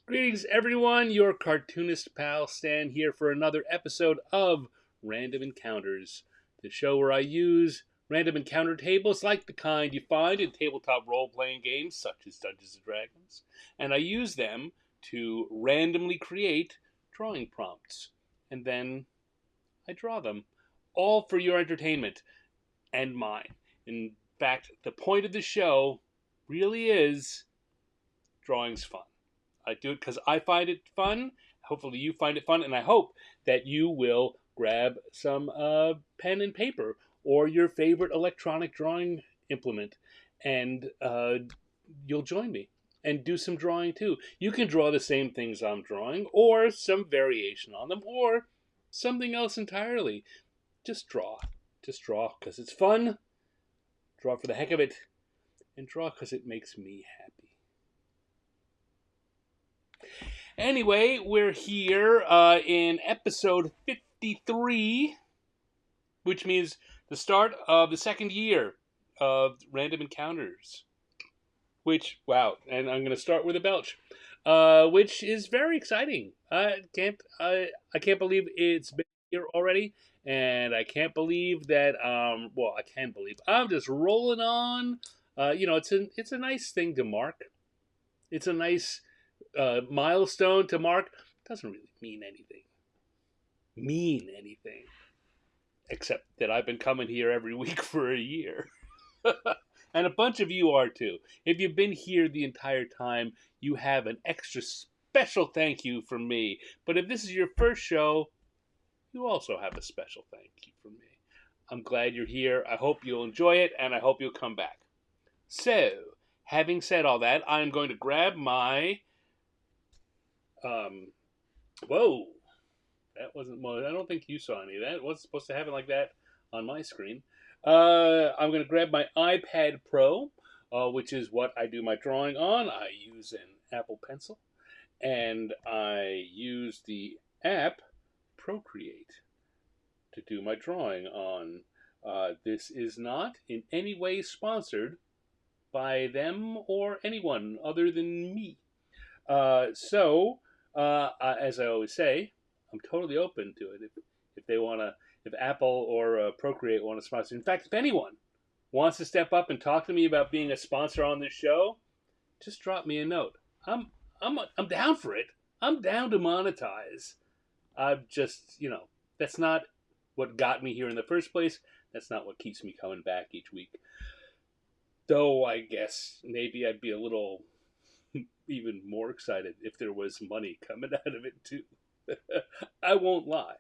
Greetings, everyone. Your cartoonist pal Stan here for another episode of Random Encounters, the show where I use random encounter tables like the kind you find in tabletop role playing games such as Dungeons and Dragons, and I use them to randomly create drawing prompts. And then I draw them, all for your entertainment and mine. In fact, the point of the show really is drawing's fun. I do it because I find it fun. Hopefully, you find it fun, and I hope that you will grab some pen and paper or your favorite electronic drawing implement, and you'll join me and do some drawing too. You can draw the same things I'm drawing, or some variation on them, or something else entirely. Just draw. Just draw because it's fun. Draw for the heck of it, and draw because it makes me happy. Anyway, we're here in episode 53, which means the start of the second year of Random Encounters. Which, wow, and I'm going to start with a belch, which is very exciting. I can't believe it's been here already, and I can't believe that. Well, I can believe I'm just rolling on. It's a nice thing to mark. It's a nice milestone to mark. Doesn't really mean anything except that I've been coming here every week for a year. And a bunch of you are too. If you've been here the entire time, you have an extra special thank you from me. But if this is your first show, you also have a special thank you from me. I'm glad you're here. I hope you'll enjoy it, and I hope you'll come back. So, having said all that, I'm going to grab my um, whoa, that wasn't. Well, I don't think you saw any of that. It wasn't supposed to happen like that on my screen. I'm going to grab my iPad Pro, which is what I do my drawing on. I use an Apple Pencil, and I use the app Procreate to do my drawing on. This is not in any way sponsored by them or anyone other than me. As I always say, I'm totally open to it. If they want to, if Apple or Procreate want to sponsor. In fact, if anyone wants to step up and talk to me about being a sponsor on this show, just drop me a note. I'm down for it. I'm down to monetize. I've just that's not what got me here in the first place. That's not what keeps me coming back each week. Though I guess maybe I'd be a little even more excited if there was money coming out of it too. I won't lie.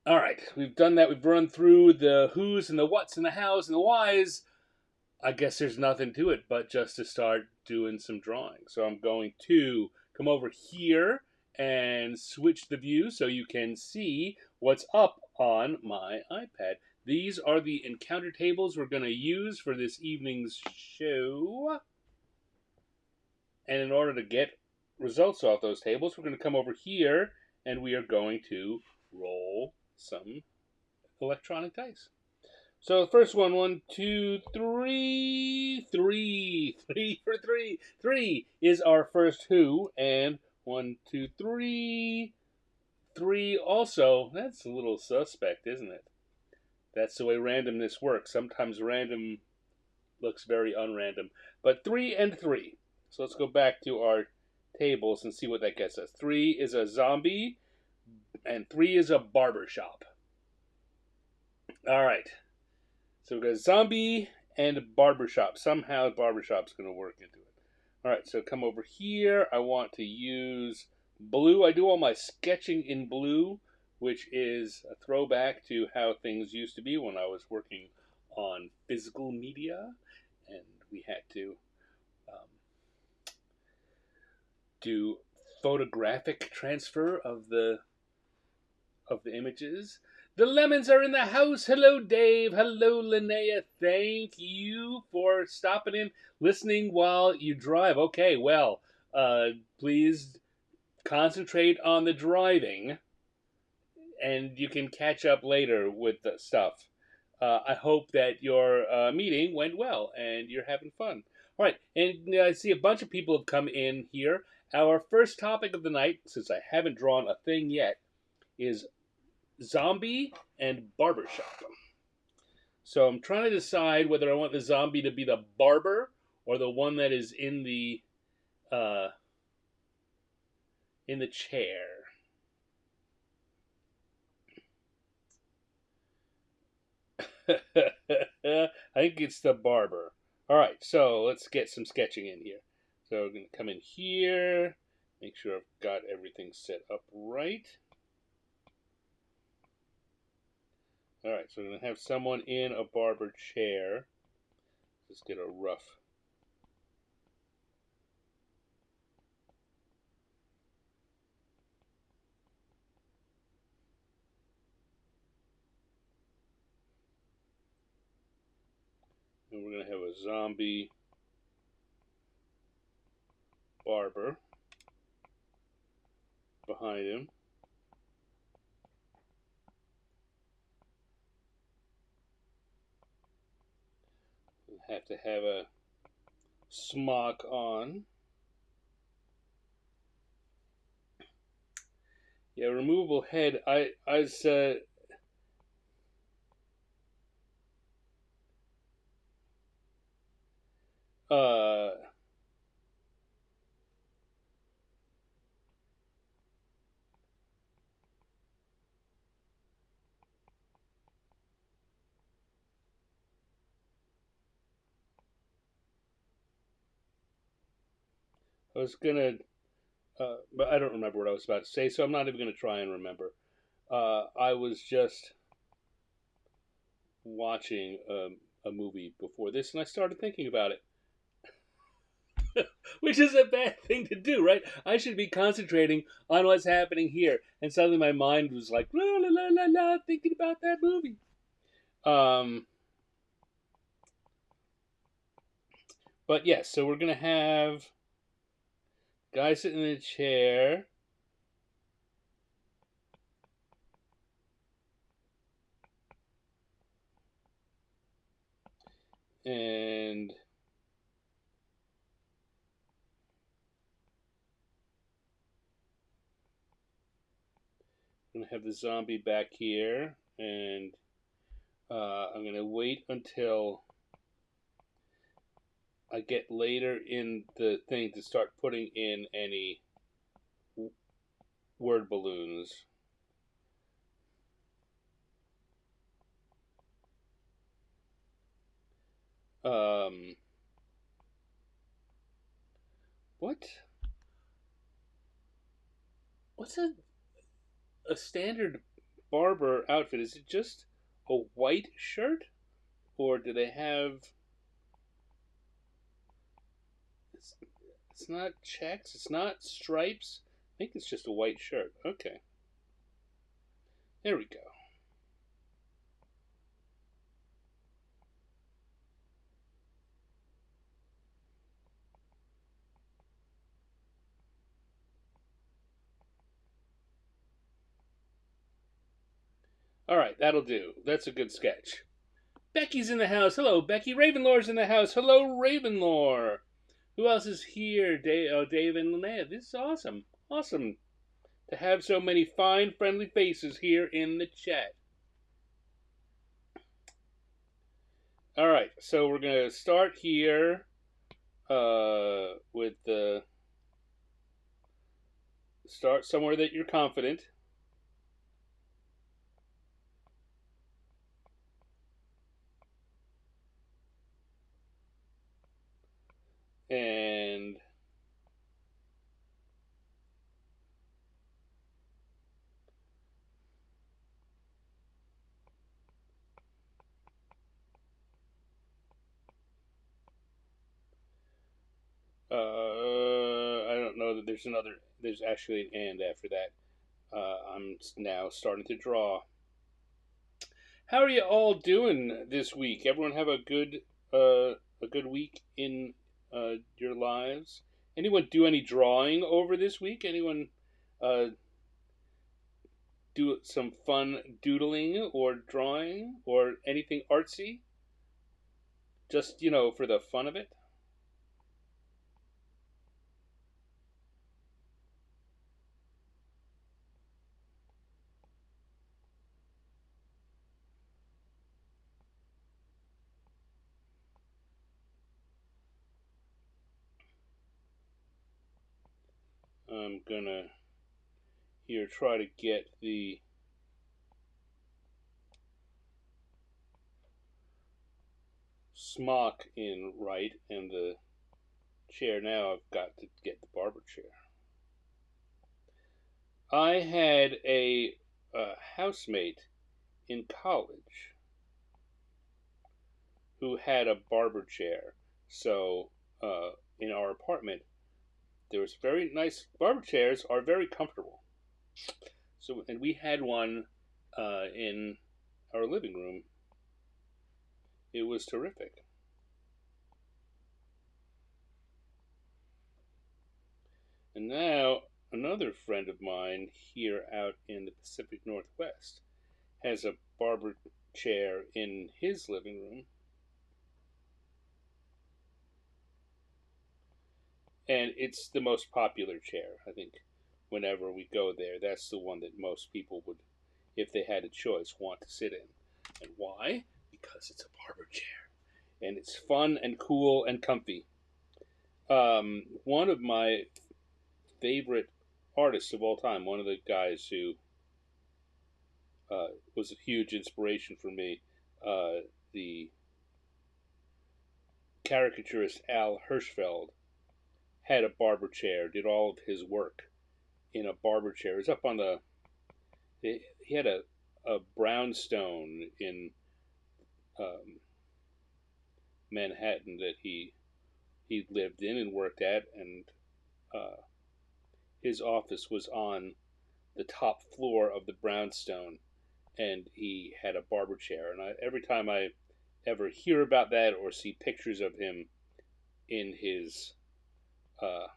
All right, we've done that. We've run through the who's and the what's and the how's and the why's. I guess there's nothing to it but just to start doing some drawing. So I'm going to come over here and switch the view so you can see what's up on my iPad. These are the encounter tables we're going to use for this evening's show. And in order to get results off those tables, we're going to come over here and we are going to roll some electronic dice. So the first one, 1, 2, 3, 3, 3 for 3. 3 is our first who, and 1, 2, 3, 3 also. That's a little suspect, isn't it? That's the way randomness works. Sometimes random looks very unrandom. But 3 and 3. So let's go back to our tables and see what that gets us. 3 is a zombie, and 3 is a barber shop. All right. So we've got zombie and barbershop. Somehow barbershop's going to work into it. All right, so come over here. I want to use blue. I do all my sketching in blue, which is a throwback to how things used to be when I was working on physical media, and we had to do photographic transfer of the images. The lemons are in the house. Hello, Dave. Hello, Linnea. Thank you for stopping in, listening while you drive. Okay, well, please concentrate on the driving, and you can catch up later with the stuff. I hope that your meeting went well and you're having fun. All right, and I see a bunch of people have come in here. Our first topic of the night, since I haven't drawn a thing yet, is zombie and barbershop. So I'm trying to decide whether I want the zombie to be the barber or the one that is uh, in the chair. I think it's the barber. All right, so let's get some sketching in here. So we're going to come in here, make sure I've got everything set up right. All right, so we're going to have someone in a barber chair. Let's get a rough. And we're going to have a zombie barber behind him. We'll have to have a smock on. Yeah, removable head. I was uh I was gonna but I don't remember what I was about to say, so I'm not even gonna try and remember. I was just watching a movie before this, and I started thinking about it, which is a bad thing to do, right? I should be concentrating on what's happening here, and suddenly my mind was like la la la la la, thinking about that movie. Um, but yes, so we're gonna have guy sitting in a chair. And I'm gonna have the zombie back here, and I'm gonna wait until I get later in the thing to start putting in any word balloons. Um, what? What's a standard barber outfit? Is it just a white shirt, or do they have? It's, it's not checks. It's not stripes. I think it's just a white shirt. Okay, there we go. All right, that'll do. That's a good sketch. Becky's in the house. Hello, Becky. Ravenlore's in the house. Hello, Ravenlore. Who else is here? Dave and Linnea. This is awesome. Awesome to have so many fine, friendly faces here in the chat. All right, so we're going to start here with the start somewhere that you're confident. And I don't know that there's actually an and after that. I'm now starting to draw. How are you all doing this week? Everyone have a good week in your lives? Anyone do any drawing over this week? Anyone uh, do some fun doodling or drawing or anything artsy? Just for the fun of it. I'm gonna here try to get the smock in right, and the chair. Now I've got to get the barber chair. I had a housemate in college who had a barber chair. So in our apartment, there was very nice barber chairs. Are very comfortable. So and we had one in our living room. It was terrific. And now another friend of mine here out in the Pacific Northwest has a barber chair in his living room. And it's the most popular chair. I think whenever we go there, that's the one that most people would, if they had a choice, want to sit in. And why? Because it's a barber chair. And it's fun and cool and comfy. One of my favorite artists of all time, one of the guys who was a huge inspiration for me, the caricaturist Al Hirschfeld, had a barber chair, did all of his work in a barber chair. It was up on the. He had a brownstone in um, Manhattan that he lived in and worked at, and uh, his office was on the top floor of the brownstone, and he had a barber chair. And every time I ever hear about that or see pictures of him in his uh,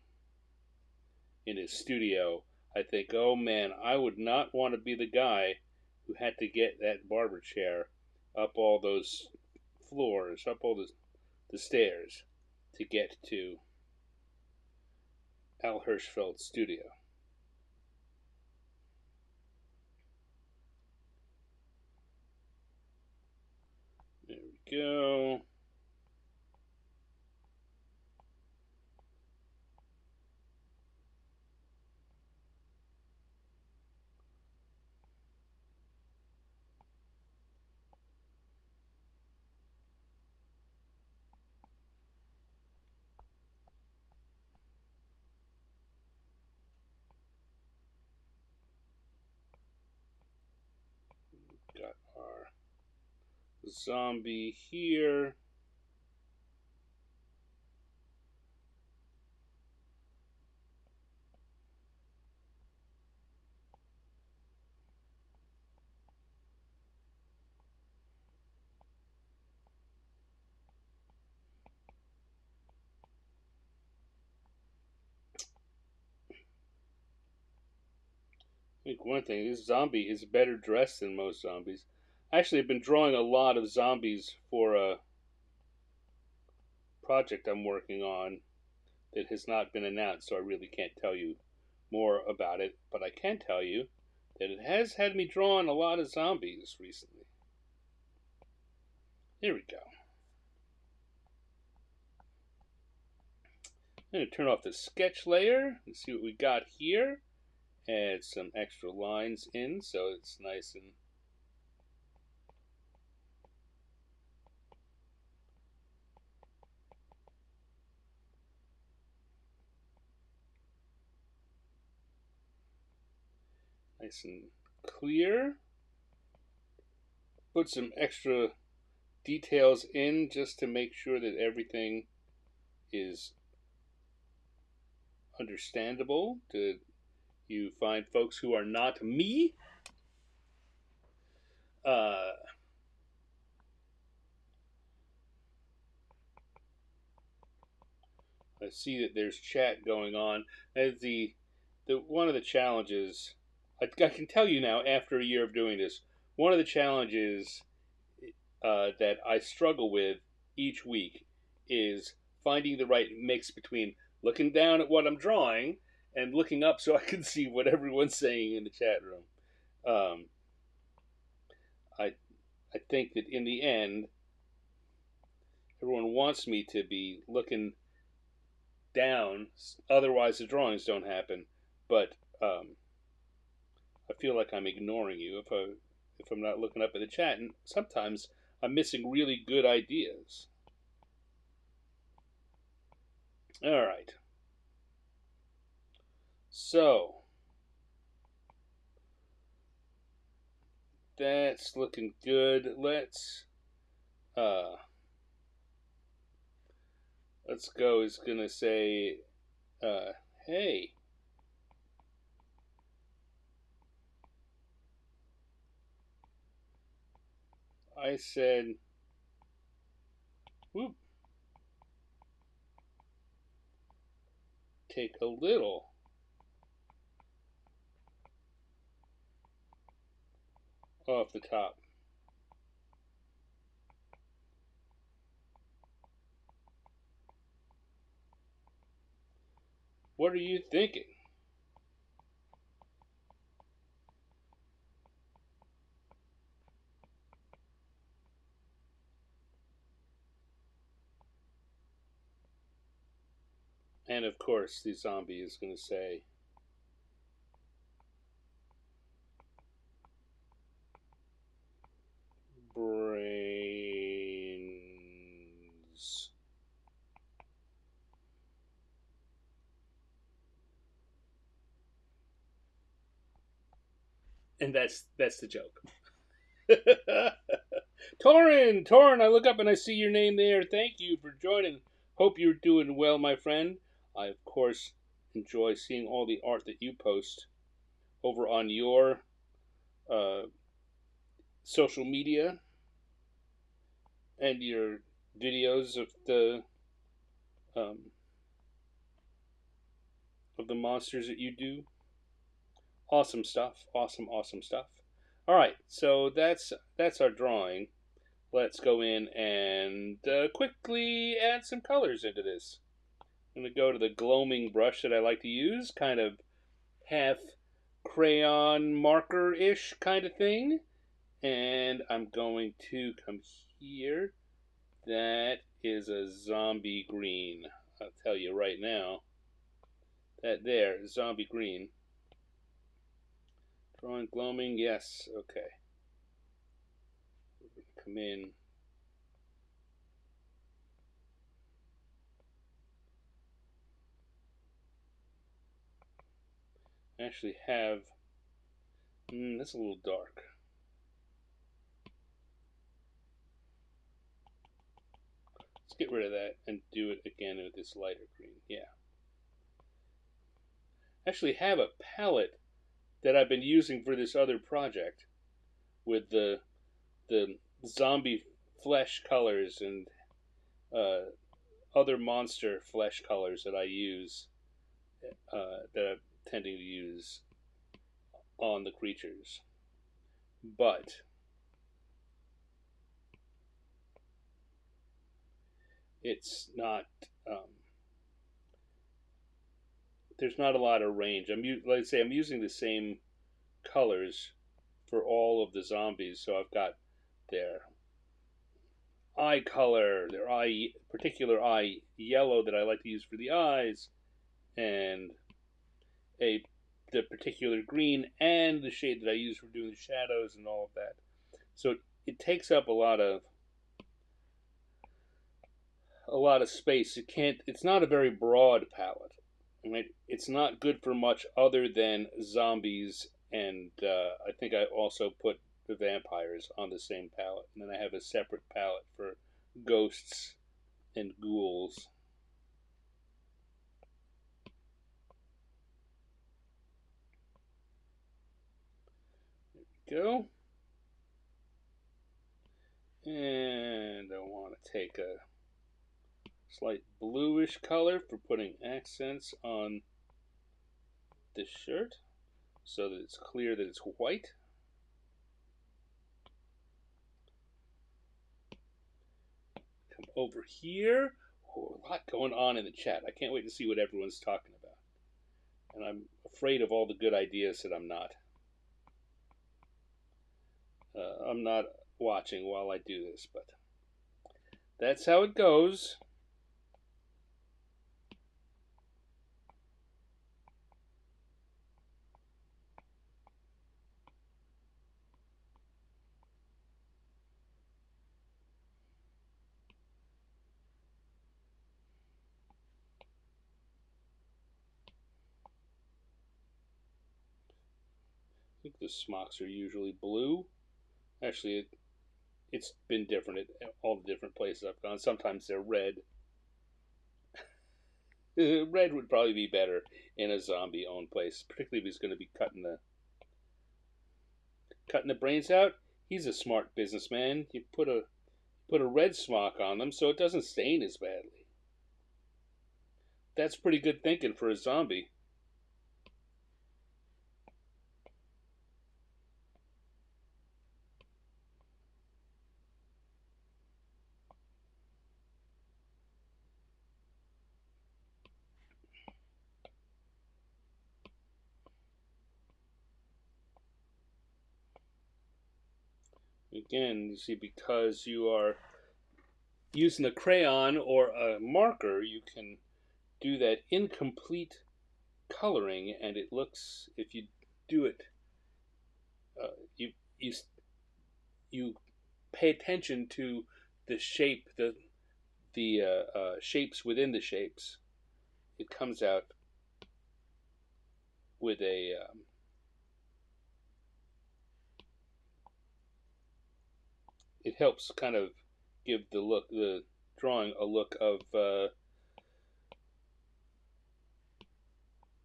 in his studio, I think, oh man, I would not want to be the guy who had to get that barber chair up all those floors, up all the stairs to get to Al Hirschfeld's studio. There we go. Got our zombie here. I think one thing, this zombie is better dressed than most zombies. Actually, I've been drawing a lot of zombies for a project I'm working on that has not been announced, so I really can't tell you more about it. But I can tell you that it has had me drawing a lot of zombies recently. Here we go. I'm going to turn off the sketch layer and see what we got here. Add some extra lines in so it's nice and clear. Put some extra details in just to make sure that everything is understandable to you fine folks who are not me. Uh, I see that there's chat going on. As the one of the challenges, I can tell you now after a year of doing this, one of the challenges that I struggle with each week is finding the right mix between looking down at what I'm drawing and looking up so I can see what everyone's saying in the chat room. Um, I I think that in the end, everyone wants me to be looking down, otherwise the drawings don't happen. but I feel like I'm ignoring you if I'm not looking up at the chat, and sometimes I'm missing really good ideas. All right. So that's looking good. Let's go. Is gonna say, hey. I said, whoop. Take a little off the top. What are you thinking? And of course, the zombie is going to say, brains. And that's the joke. Torin, I look up and I see your name there. Thank you for joining. Hope you're doing well, my friend. I, of course, enjoy seeing all the art that you post over on your social media and your videos um, of the monsters that you do. Awesome stuff. Awesome stuff. All right, so that's our drawing. Let's go in and quickly add some colors into this. I'm going to go to the gloaming brush that I like to use, kind of half crayon marker-ish kind of thing. And I'm going to come here. That is a zombie green. I'll tell you right now. That there, zombie green. Drawing gloaming, yes, okay. We're going to come in. I actually have, that's a little dark. Let's get rid of that and do it again with this lighter green, yeah. I actually have a palette that I've been using for this other project with the zombie flesh colors and other monster flesh colors that I use, that I'm tending to use on the creatures. But it's not, there's not a lot of range. Like I say, I'm using the same colors for all of the zombies. So I've got their eye color, their particular eye yellow that I like to use for the eyes, and the particular green and the shade that I use for doing the shadows and all of that. So it takes up a lot of space. It's not a very broad palette. Right? It's not good for much other than zombies, and I think I also put the vampires on the same palette. And then I have a separate palette for ghosts and ghouls. There we go. And I want to take a slight bluish color for putting accents on this shirt so that it's clear that it's white. Come over here. Oh, a lot going on in the chat. I can't wait to see what everyone's talking about. And I'm afraid of all the good ideas that I'm not watching while I do this, but that's how it goes. The smocks are usually blue. Actually, it's been different at all the different places I've gone. Sometimes they're red. Red would probably be better in a zombie-owned place, particularly if he's going to be cutting the brains out. He's a smart businessman. You put a red smock on them so it doesn't stain as badly. That's pretty good thinking for a zombie. Again, you see, because you are using a crayon or a marker, you can do that incomplete coloring, and it looks, if you do it, you you you pay attention to the shape, the shapes within the shapes. It comes out with a it helps kind of give the drawing a look of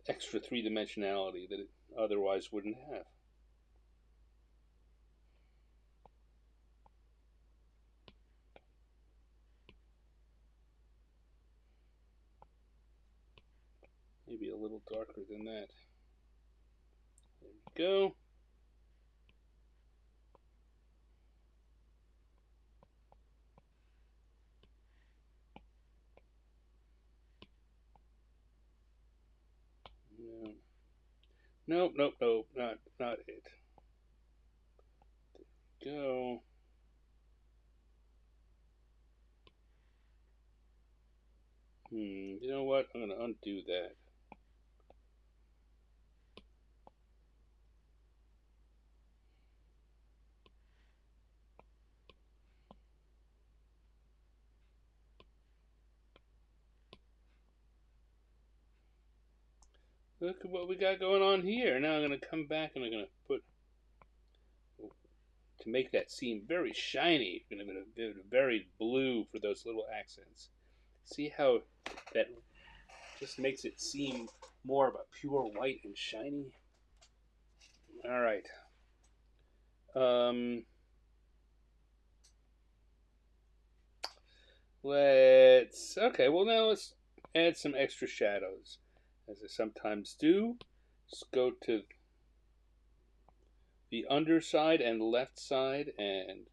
extra three-dimensionality that it otherwise wouldn't have. Maybe a little darker than that. There we go. No. Nope, not it. There we go. You know what? I'm gonna undo that. Look at what we got going on here. Now I'm gonna come back and I'm gonna put, to make that seem very shiny, I'm gonna do it very blue for those little accents. See how that just makes it seem more of a pure white and shiny? All right. Okay, well, now let's add some extra shadows, as I sometimes do. Just go to the underside and left side, and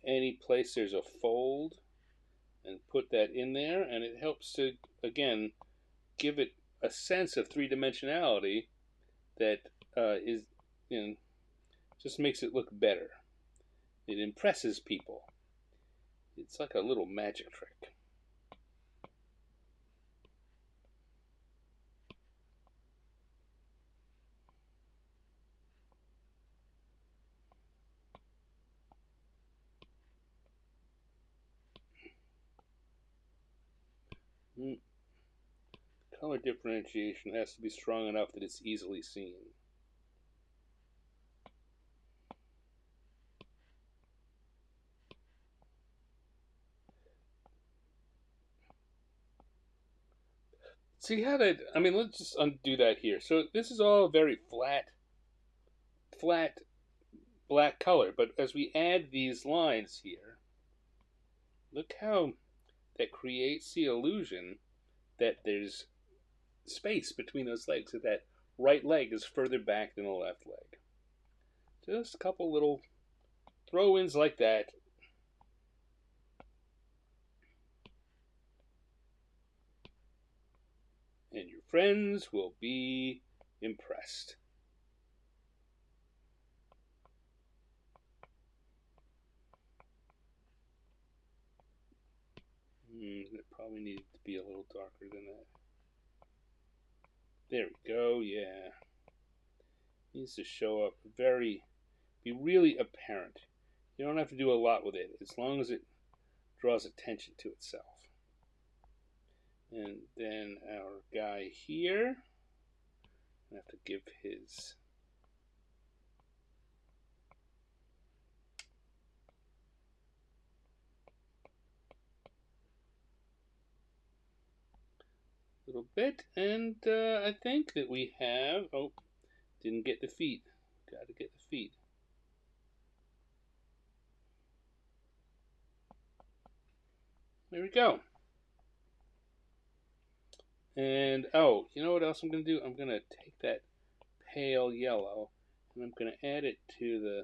any place there's a fold, and put that in there, and it helps to, again, give it a sense of three-dimensionality that is, just makes it look better. It impresses people. It's like a little magic trick. Color differentiation has to be strong enough that it's easily seen. See how that, let's just undo that here. So this is all very flat black color, but as we add these lines here, look how that creates the illusion that there's space between those legs, that right leg is further back than the left leg. Just a couple little throw-ins like that. And your friends will be impressed. It probably needed to be a little darker than that. There we go, yeah. Needs to show up be really apparent. You don't have to do a lot with it, as long as it draws attention to itself. And then our guy here, I have to give his little bit, and I think that we have. Oh, didn't get the feet. Got to get the feet. There we go. And oh, you know what else I'm gonna do? I'm gonna take that pale yellow and I'm gonna add it to the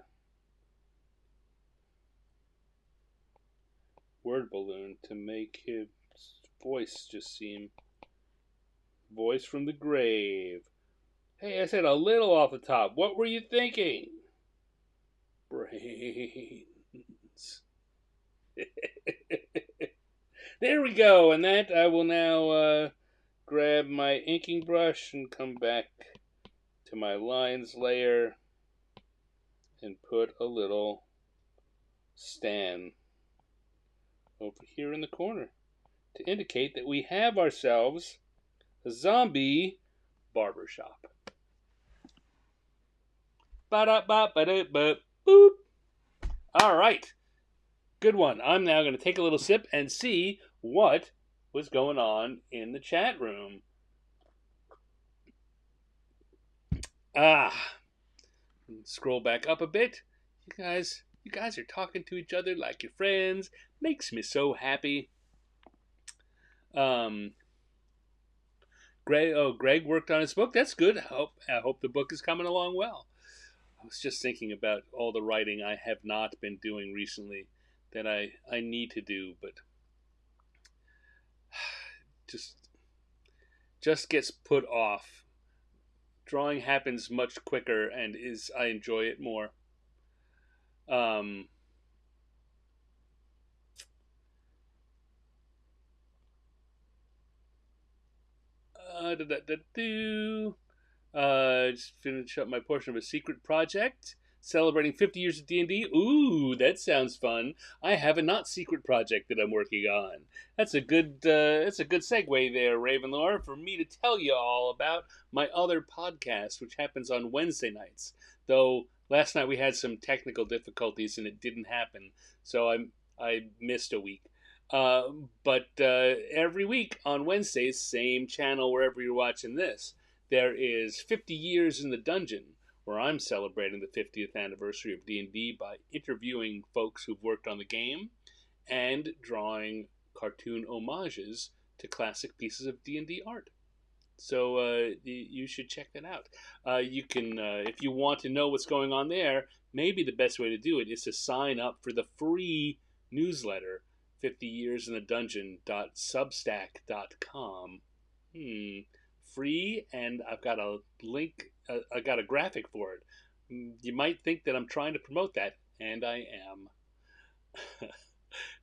word balloon to make his voice just seem voice from the grave. Hey, I said a little off the top. What were you thinking? Brains. There we go. And that I will now grab my inking brush and come back to my lines layer and put a little stand over here in the corner to indicate that we have ourselves a zombie barbershop. Boop. All right. Good one. I'm now going to take a little sip and see what was going on in the chat room. Scroll back up a bit. You guys are talking to each other like your friends. Makes me so happy. Greg worked on his book. That's good. I hope the book is coming along well. I was just thinking about all the writing I have not been doing recently that I need to do, but just gets put off. Drawing happens much quicker and I enjoy it more. Just finish up my portion of a secret project celebrating 50 years of D&D. Ooh, that sounds fun. I have a not secret project that I'm working on. That's a good segue there, Ravenlore, for me to tell you all about my other podcast, which happens on Wednesday nights. Though last night we had some technical difficulties and it didn't happen, so I missed a week. But every week on Wednesdays, same channel wherever you're watching this, there is 50 Years in the Dungeon, where I'm celebrating the 50th anniversary of D&D by interviewing folks who've worked on the game and drawing cartoon homages to classic pieces of D&D art. So you should check that out. You can, if you want to know what's going on there, maybe the best way to do it is to sign up for the free newsletter, 50yearsinthedungeon.substack.com. Free, and I've got a link, I got a graphic for it. You might think that I'm trying to promote that, and I am.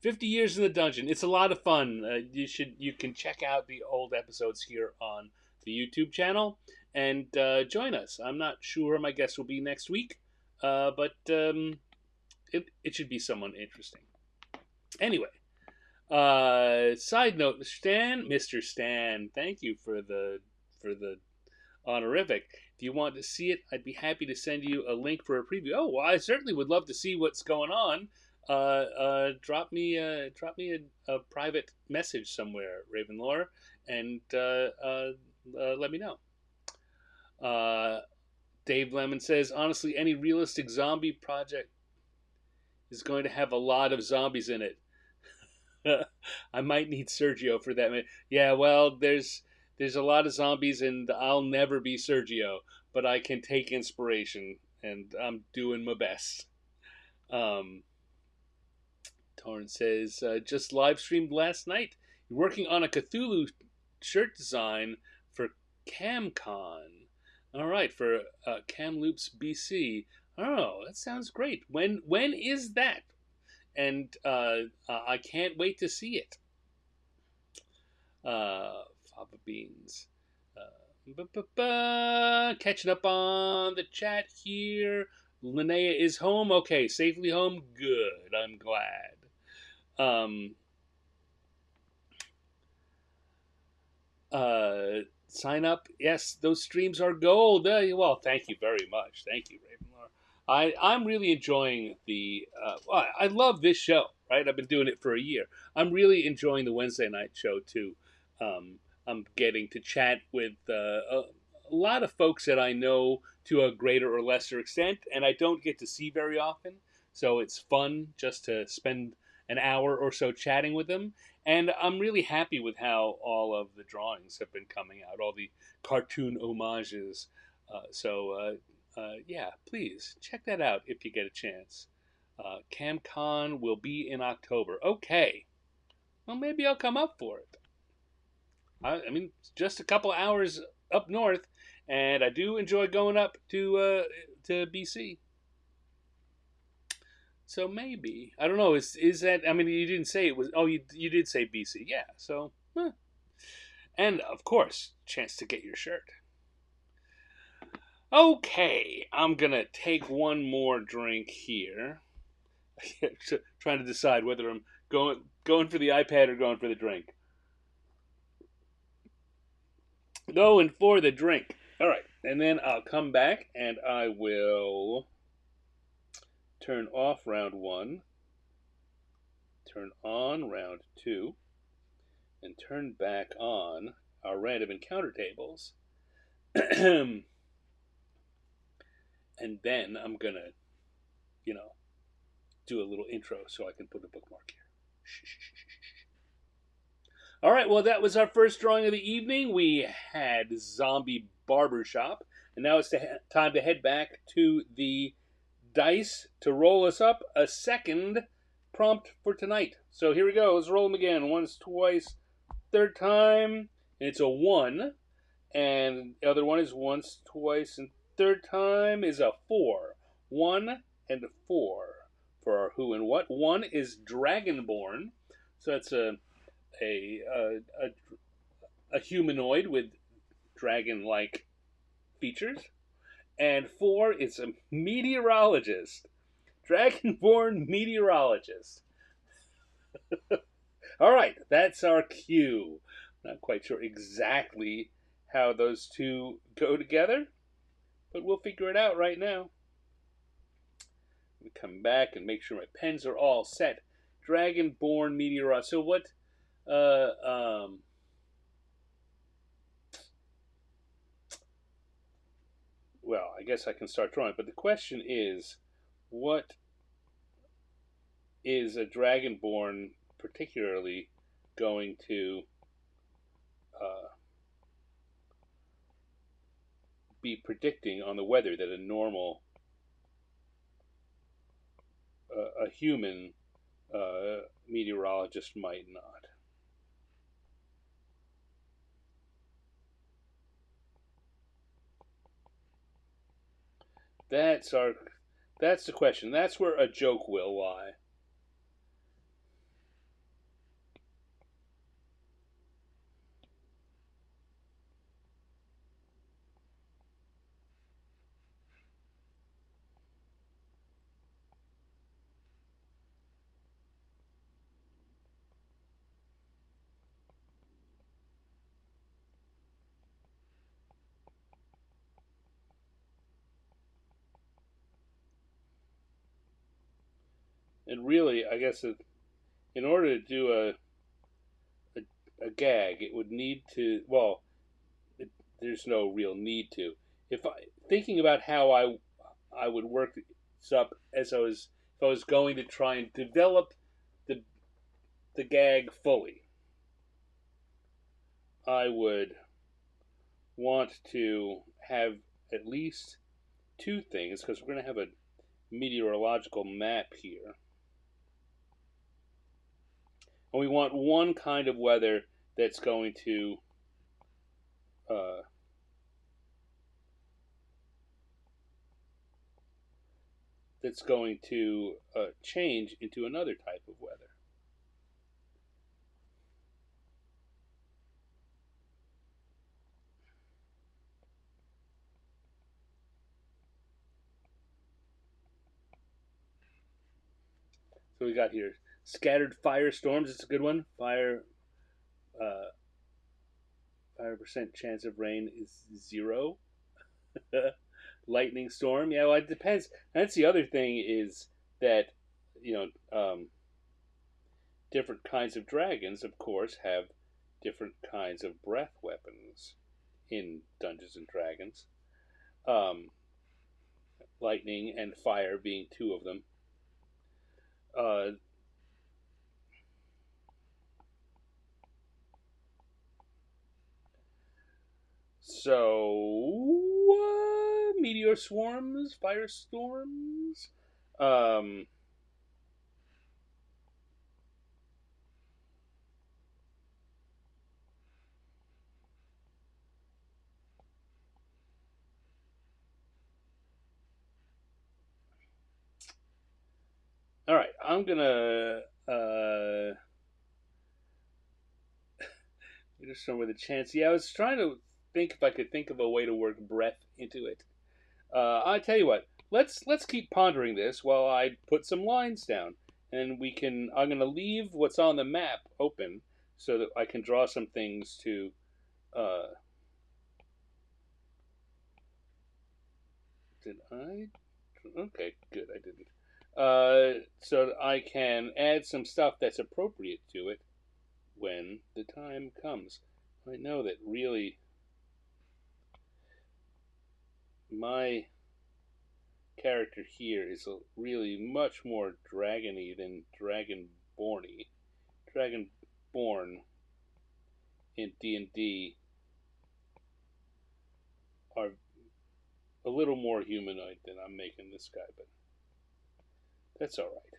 50 Years in the Dungeon. It's a lot of fun. You can check out the old episodes here on the YouTube channel and join us. I'm not sure my guest will be next week, but it should be someone interesting. Anyway, side note, Mr. Stan, thank you for the honorific. If you want to see it, I'd be happy to send you a link for a preview. Oh, well, I certainly would love to see what's going on. Drop me a private message somewhere, Ravenlore, and let me know. Dave Lemon says, honestly, any realistic zombie project is going to have a lot of zombies in it. I might need Sergio for that. Yeah, well, there's a lot of zombies, and I'll never be Sergio, but I can take inspiration, and I'm doing my best. Torrance says, just live streamed last night. You're working on a Cthulhu shirt design for CamCon. All right, for Kamloops, BC. Oh, that sounds great. When is that? And I can't wait to see it. Fava Beans. Catching up on the chat here. Linnea is home. Okay, safely home. Good. I'm glad. Sign up. Yes, those streams are gold. Well, thank you very much. Thank you, Ravenlore. I'm really enjoying the. I love this show. Right, I've been doing it for a year. I'm really enjoying the Wednesday night show too. I'm getting to chat with a lot of folks that I know to a greater or lesser extent, and I don't get to see very often. So it's fun just to spend an hour or so chatting with them. And I'm really happy with how all of the drawings have been coming out, all the cartoon homages. Yeah, please check that out if you get a chance. CamCon will be in October. Okay, well, maybe I'll come up for it. I mean, just a couple hours up north, and I do enjoy going up to BC. So maybe I don't know. Is that? I mean, you didn't say it was. Oh, you did say BC. Yeah. So, and of course, chance to get your shirt. Okay, I'm gonna take one more drink here. Trying to decide whether I'm going for the iPad or going for the drink. Going for the drink. All right, and then I'll come back and I will turn off round one, turn on round two, and turn back on our random encounter tables. And then I'm gonna, do a little intro so I can put a bookmark here. All right, well, that was our first drawing of the evening. We had Zombie Barbershop, and now it's time to head back to the dice to roll us up a second prompt for tonight. So here we go. Let's roll them again. Once, twice, third time, and it's a 1. And the other one is once, twice, and third time is a 4. 1 and 4 for our who and what. 1 is Dragonborn. So that's a humanoid with dragon-like features. And 4 is a meteorologist. Dragonborn Meteorologist. All right, that's our cue. Not quite sure exactly how those two go together, but we'll figure it out right now. Let me come back and make sure my pens are all set. Dragonborn Meteorologist. So what? Well, I guess I can start drawing, but the question is, what is a Dragonborn particularly going to be predicting on the weather that a normal, a human meteorologist might not? That's the question. That's where a joke will lie. And really, I guess in order to do a gag, it would need to. Well, there's no real need to. If thinking about how I would work this up as if I was going to try and develop the gag fully, I would want to have at least two things, because we're going to have a meteorological map here. And we want one kind of weather that's going to change into another type of weather. So we got here scattered firestorms. It's a good one. Fire percent chance of rain is 0. Lightning storm. Yeah, well, it depends. That's the other thing, is that different kinds of dragons, of course, have different kinds of breath weapons in Dungeons and Dragons. Um, Lightning and fire being two of them. Uh, Meteor swarms, firestorms. Um, all right, I'm gonna just show with a chance. Yeah, I was trying to think if I could think of a way to work breath into it. I tell you what, let's keep pondering this while I put some lines down, and we can. I'm gonna leave what's on the map open so that I can draw some things to. Uh, did I? Okay, good. I didn't. So that I can add some stuff that's appropriate to it when the time comes. I know that really my character here is really much more dragony than dragonborny. Dragonborn in D&D are a little more humanoid than I'm making this guy, but that's all right.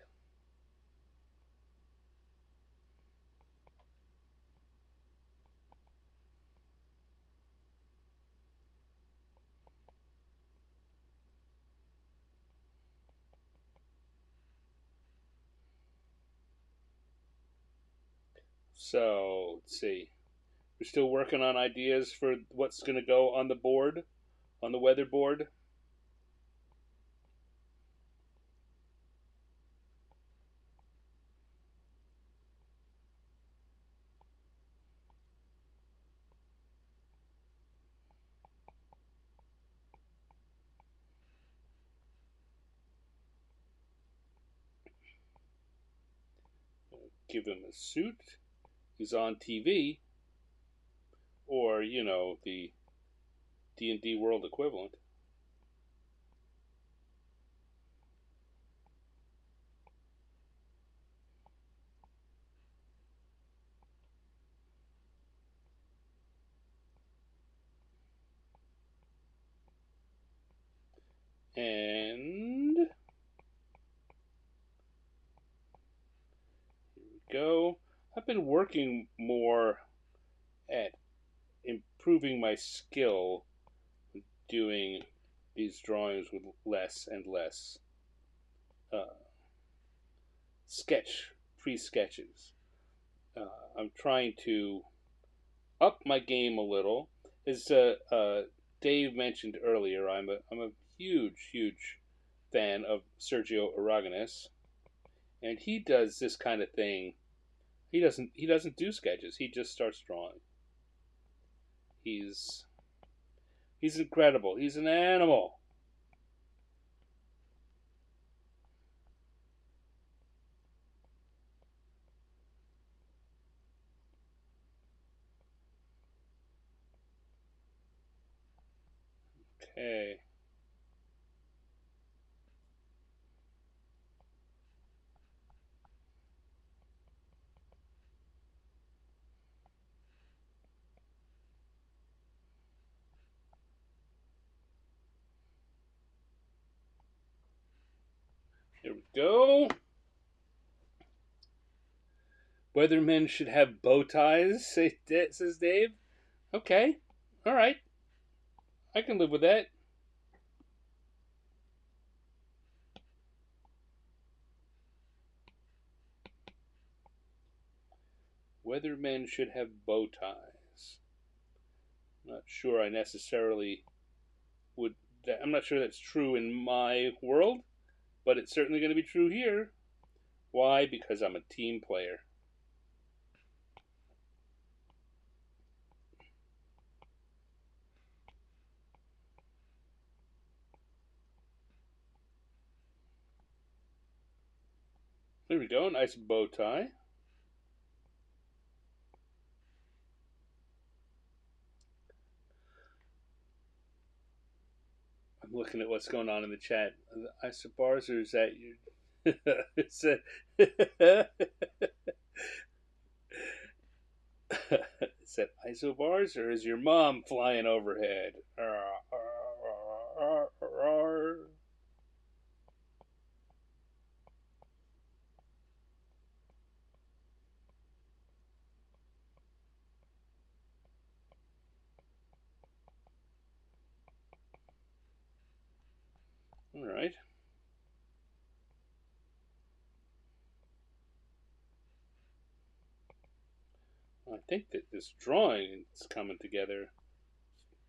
So let's see. We're still working on ideas for what's going to go on the board, on the weather board. Give him a suit. He's on TV, or the D&D world equivalent. And here we go. I've been working more at improving my skill doing these drawings with less and less uh, sketch pre-sketches. I'm trying to up my game a little. As Dave mentioned earlier, I'm a huge fan of Sergio Aragonés, and he does this kind of thing. He doesn't do sketches. He just starts drawing. He's he's incredible. He's an animal. Okay, here we go. Weathermen should have bow ties, says Dave. Okay, all right, I can live with that. Weathermen should have bow ties. Not sure I necessarily would. I'm not sure that's true in my world, but it's certainly going to be true here. Why? Because I'm a team player. There we go, nice bow tie. I'm looking at what's going on in the chat. Isobars, or is that you? Is that, is that isobars, or is your mom flying overhead? All right. I think that this drawing is coming together.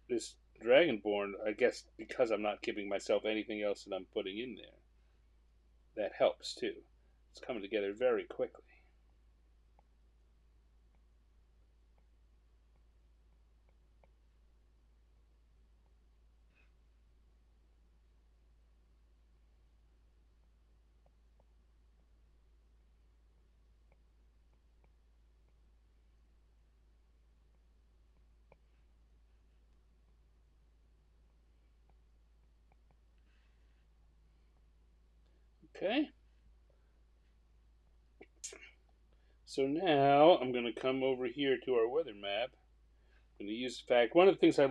This Dragonborn, I guess, because I'm not giving myself anything else that I'm putting in there. That helps too. It's coming together very quickly. Okay. So now I'm going to come over here to our weather map. I'm going to use the fact, one of the things I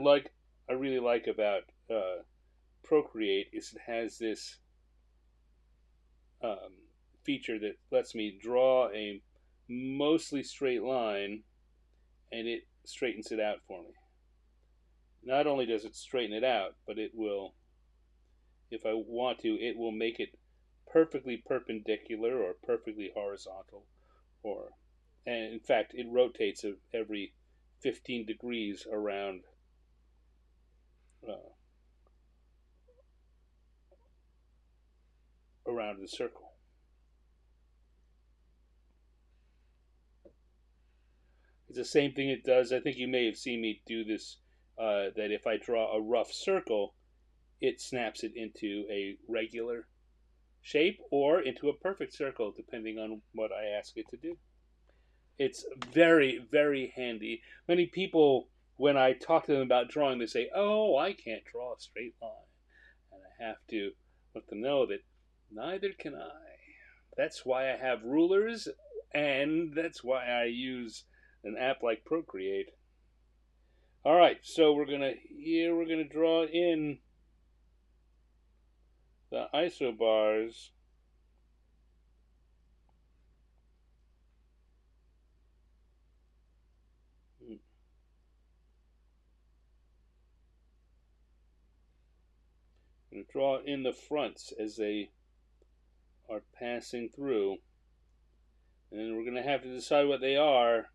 really like about Procreate is it has this um, feature that lets me draw a mostly straight line, and it straightens it out for me. Not only does it straighten it out, but it will, if I want to, it will make it perfectly perpendicular or perfectly horizontal, or, and in fact, it rotates every 15 degrees around uh, around the circle. It's the same thing it does. I think you may have seen me do this. That if I draw a rough circle, it snaps it into a regular shape or into a perfect circle, depending on what I ask it to do. It's very, very handy. Many people, when I talk to them about drawing, they say, "Oh, I can't draw a straight line," and I have to let them know that neither can I. That's why I have rulers, and that's why I use an app like Procreate. All right, so we're gonna draw in the isobars. I'm gonna draw in the fronts as they are passing through, and we're gonna have to decide what they are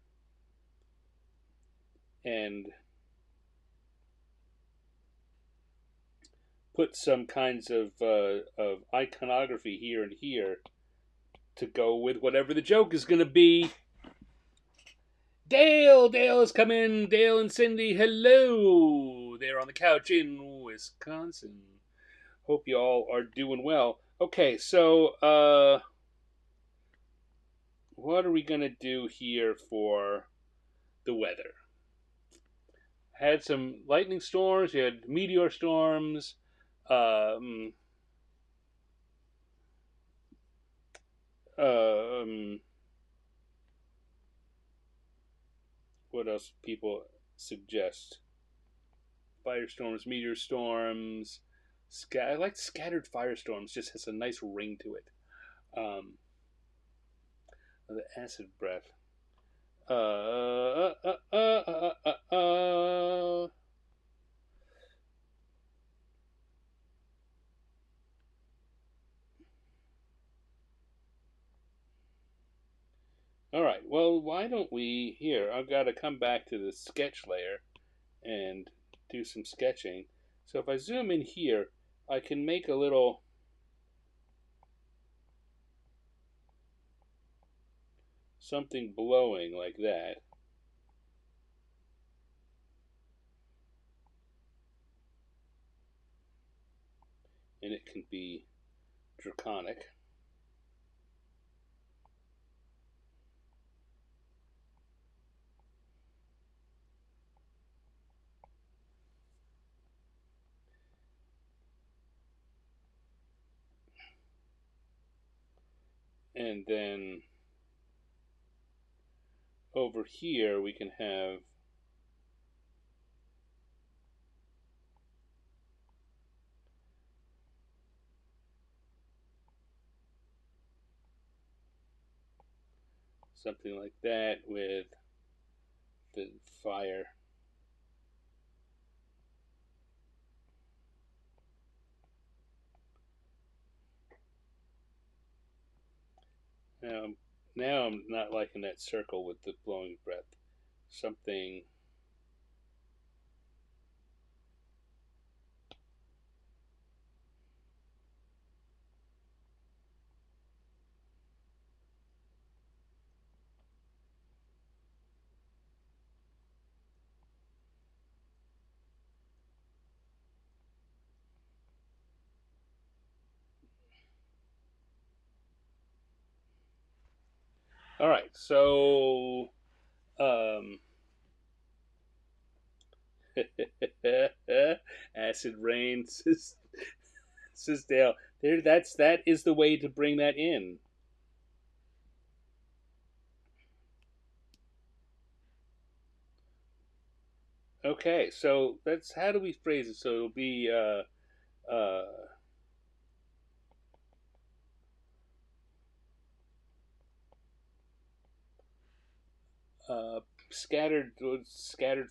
and put some kinds of iconography here and here to go with whatever the joke is going to be. Dale has come in. Dale and Cindy, hello. They're on the couch in Wisconsin. Hope you all are doing well. Okay, so what are we going to do here for the weather? Had some lightning storms. You had meteor storms. Um, um, what else people suggest? Firestorms, meteor storms. I like scattered firestorms. Just has a nice ring to it. The acid breath. Uh, uh, uh, uh, uh, uh, uh. All right. Well, why don't we here? I've got to come back to the sketch layer and do some sketching. So if I zoom in here, I can make a little something blowing like that. And it can be draconic. And then over here we can have something like that with the fire. Now, now I'm not liking that circle with the blowing breath. Something. All right, so acid rain, says Dale. There, that is the way to bring that in. Okay, so that's how do we phrase it? So it'll be uh, uh, scattered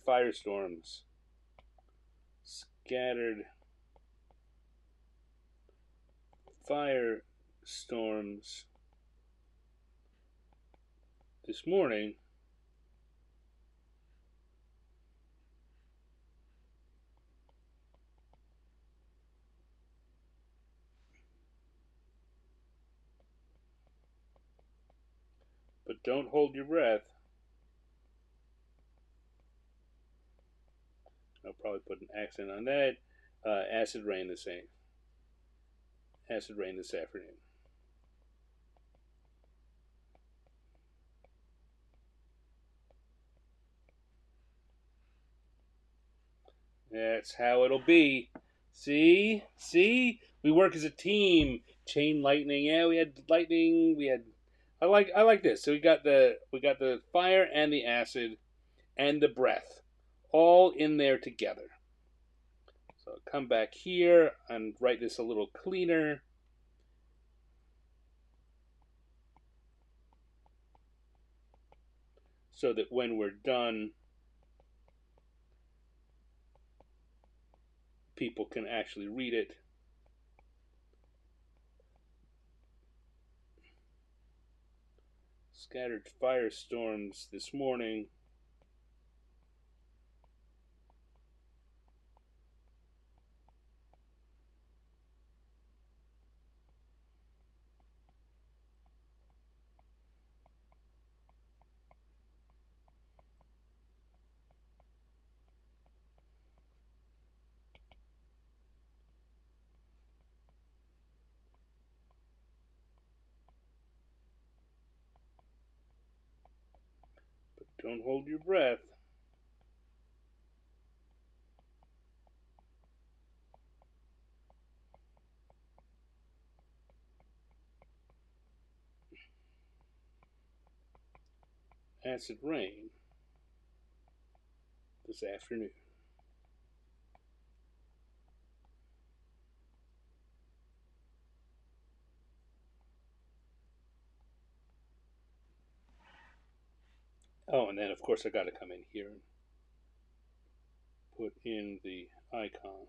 firestorms, scattered firestorms this morning. But don't hold your breath. I'll probably put an accent on that. Acid rain the same. Acid rain this afternoon. That's how it'll be. See, we work as a team. Chain lightning. Yeah, we had lightning. We had. I like this. So we got the fire and the acid and the breath, all in there together. So I'll come back here and write this a little cleaner. So that when we're done, people can actually read it. Scattered firestorms this morning. But don't hold your breath. Acid rain this afternoon. Oh, and then of course I got to come in here and put in the icons.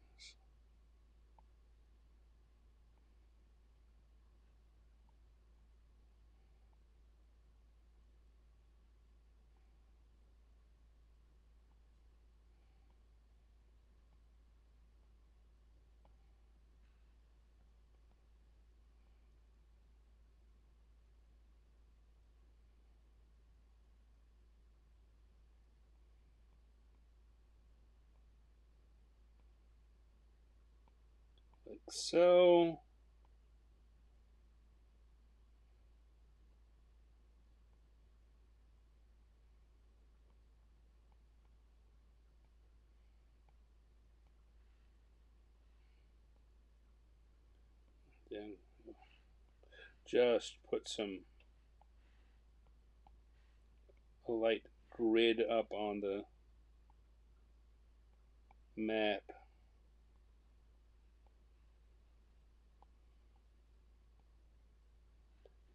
Like so. Then just put a light grid up on the map.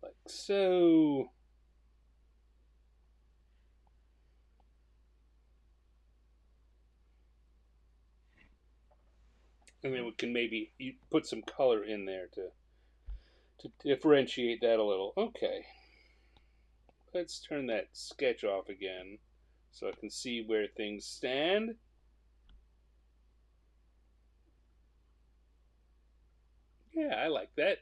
Like so. And then we can maybe put some color in there to differentiate that a little. Okay. Let's turn that sketch off again so I can see where things stand. Yeah, I like that.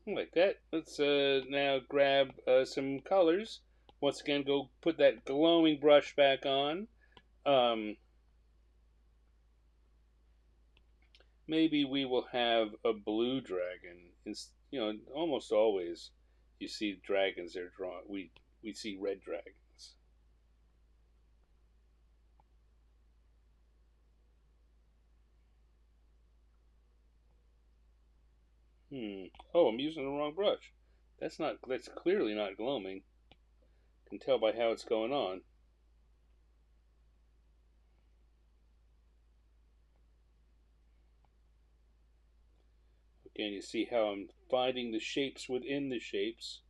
I like that. Let's now grab some colors. Once again, go put that glowing brush back on. Maybe we will have a blue dragon. Almost always you see dragons they're drawn. We see red dragons. Oh, I'm using the wrong brush. That's clearly not gloaming. Can tell by how it's going on. Again, you see how I'm finding the shapes within the shapes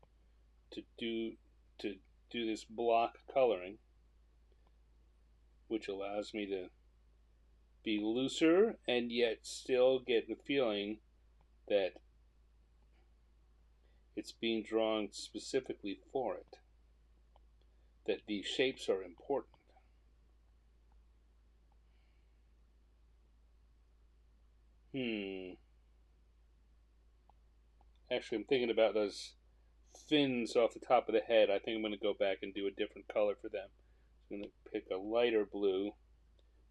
to do this block coloring, which allows me to be looser and yet still get the feeling that it's being drawn specifically for it. That these shapes are important. Actually, I'm thinking about those fins off the top of the head. I think I'm going to go back and do a different color for them. I'm going to pick a lighter blue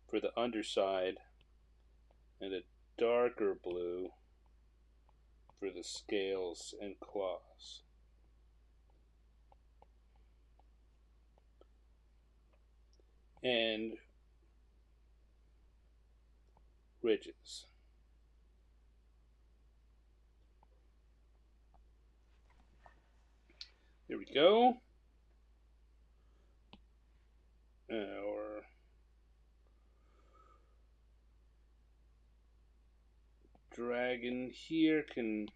for the underside and a darker blue for the scales and claws. And ridges. There we go. Our dragon here can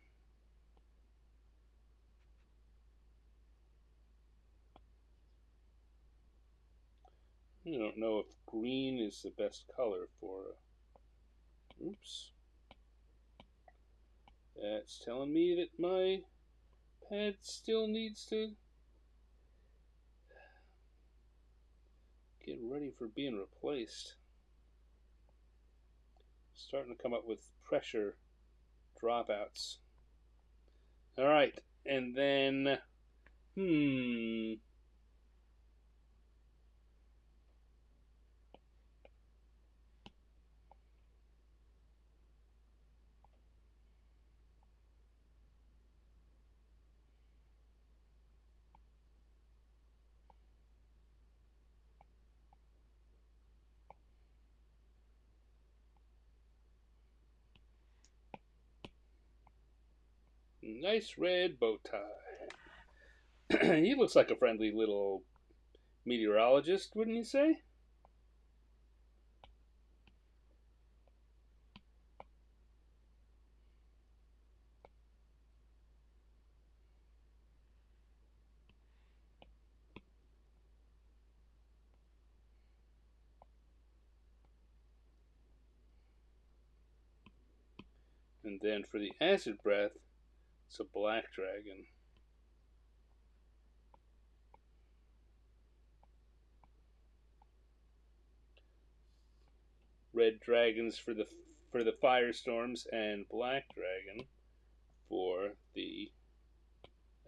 I don't know if green is the best color for oops. That's telling me that my pad still needs to get ready for being replaced. Starting to come up with pressure dropouts. Alright, and then nice red bow tie. He looks like a friendly little meteorologist, wouldn't you say? And then for the acid breath, it's a black dragon. Red dragons for the firestorms and black dragon for the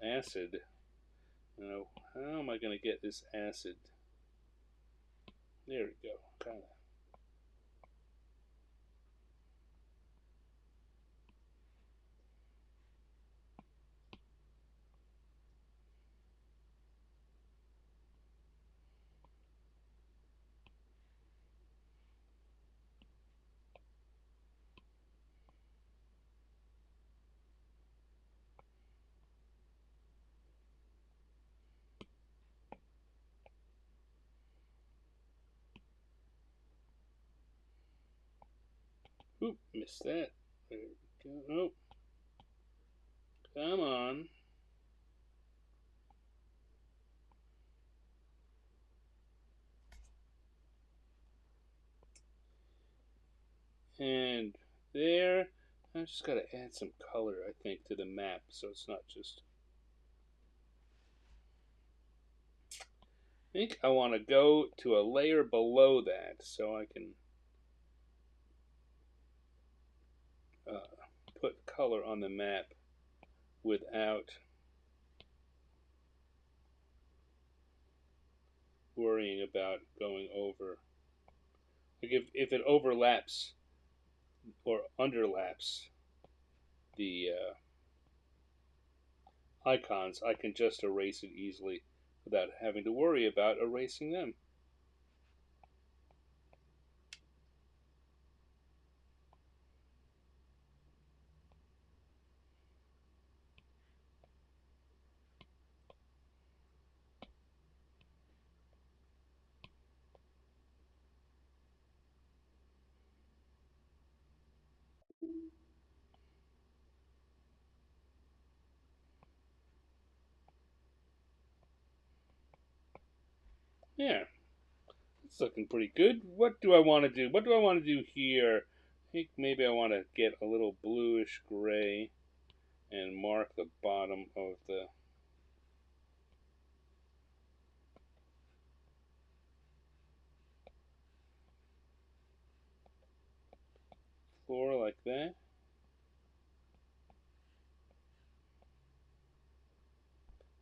acid. Now, how am I going to get this acid? There we go. Kind of. Oop, missed that. There we go. Oh, come on. And there. I just got to add some color, I think, to the map so it's not just. I think I want to go to a layer below that so I can put color on the map without worrying about going over. Like if it overlaps or underlaps the icons, I can just erase it easily without having to worry about erasing them. Yeah, it's looking pretty good. What do I want to do? What do I want to do here? I think maybe I want to get a little bluish gray and mark the bottom of the floor like that.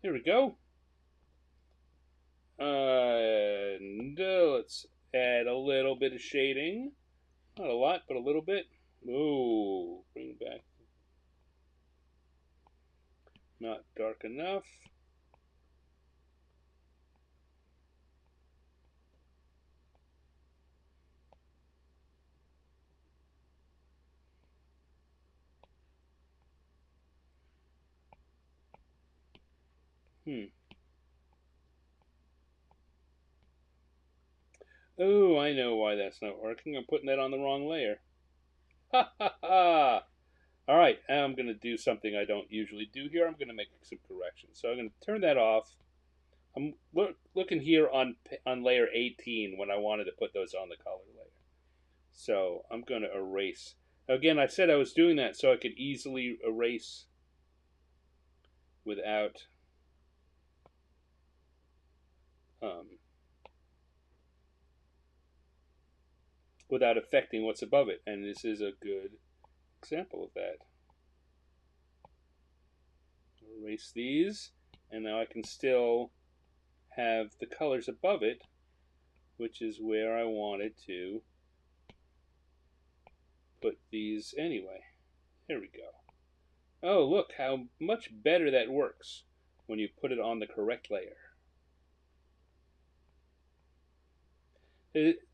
Here we go. And let's add a little bit of shading. Not a lot, but a little bit. Ooh, bring back. Not dark enough. Oh, I know why that's not working. I'm putting that on the wrong layer. Ha ha ha! All right, I'm going to do something I don't usually do here. I'm going to make some corrections. So I'm going to turn that off. I'm looking here on layer 18 when I wanted to put those on the color layer. So I'm going to erase. Again, I said I was doing that so I could easily erase without um, without affecting what's above it. And this is a good example of that. Erase these, and now I can still have the colors above it, which is where I wanted to put these anyway. There we go. Oh, look how much better that works when you put it on the correct layer.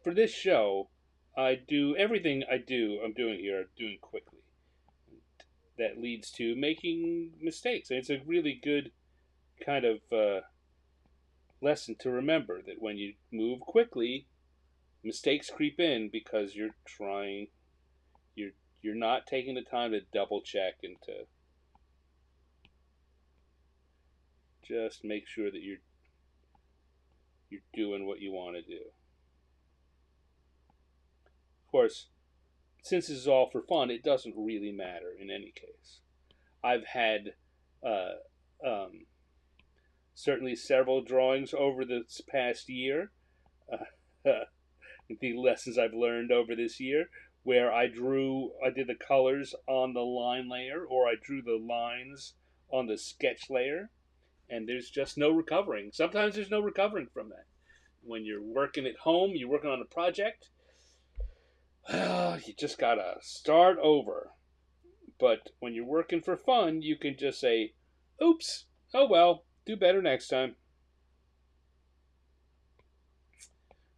For this show, I do everything I'm doing here, I'm doing quickly. That leads to making mistakes. And it's a really good kind of lesson to remember that when you move quickly, mistakes creep in because you're you're not taking the time to double check and to just make sure that you're doing what you want to do. Of course, since this is all for fun, it doesn't really matter in any case. I've had uh, um, certainly several drawings over this past year, the lessons I've learned over this year, where I did the colors on the line layer, or I drew the lines on the sketch layer, and there's just no recovering. Sometimes there's no recovering from that. When you're working at home, you're working on a project, you just gotta start over. But when you're working for fun, you can just say, oops, oh well, do better next time.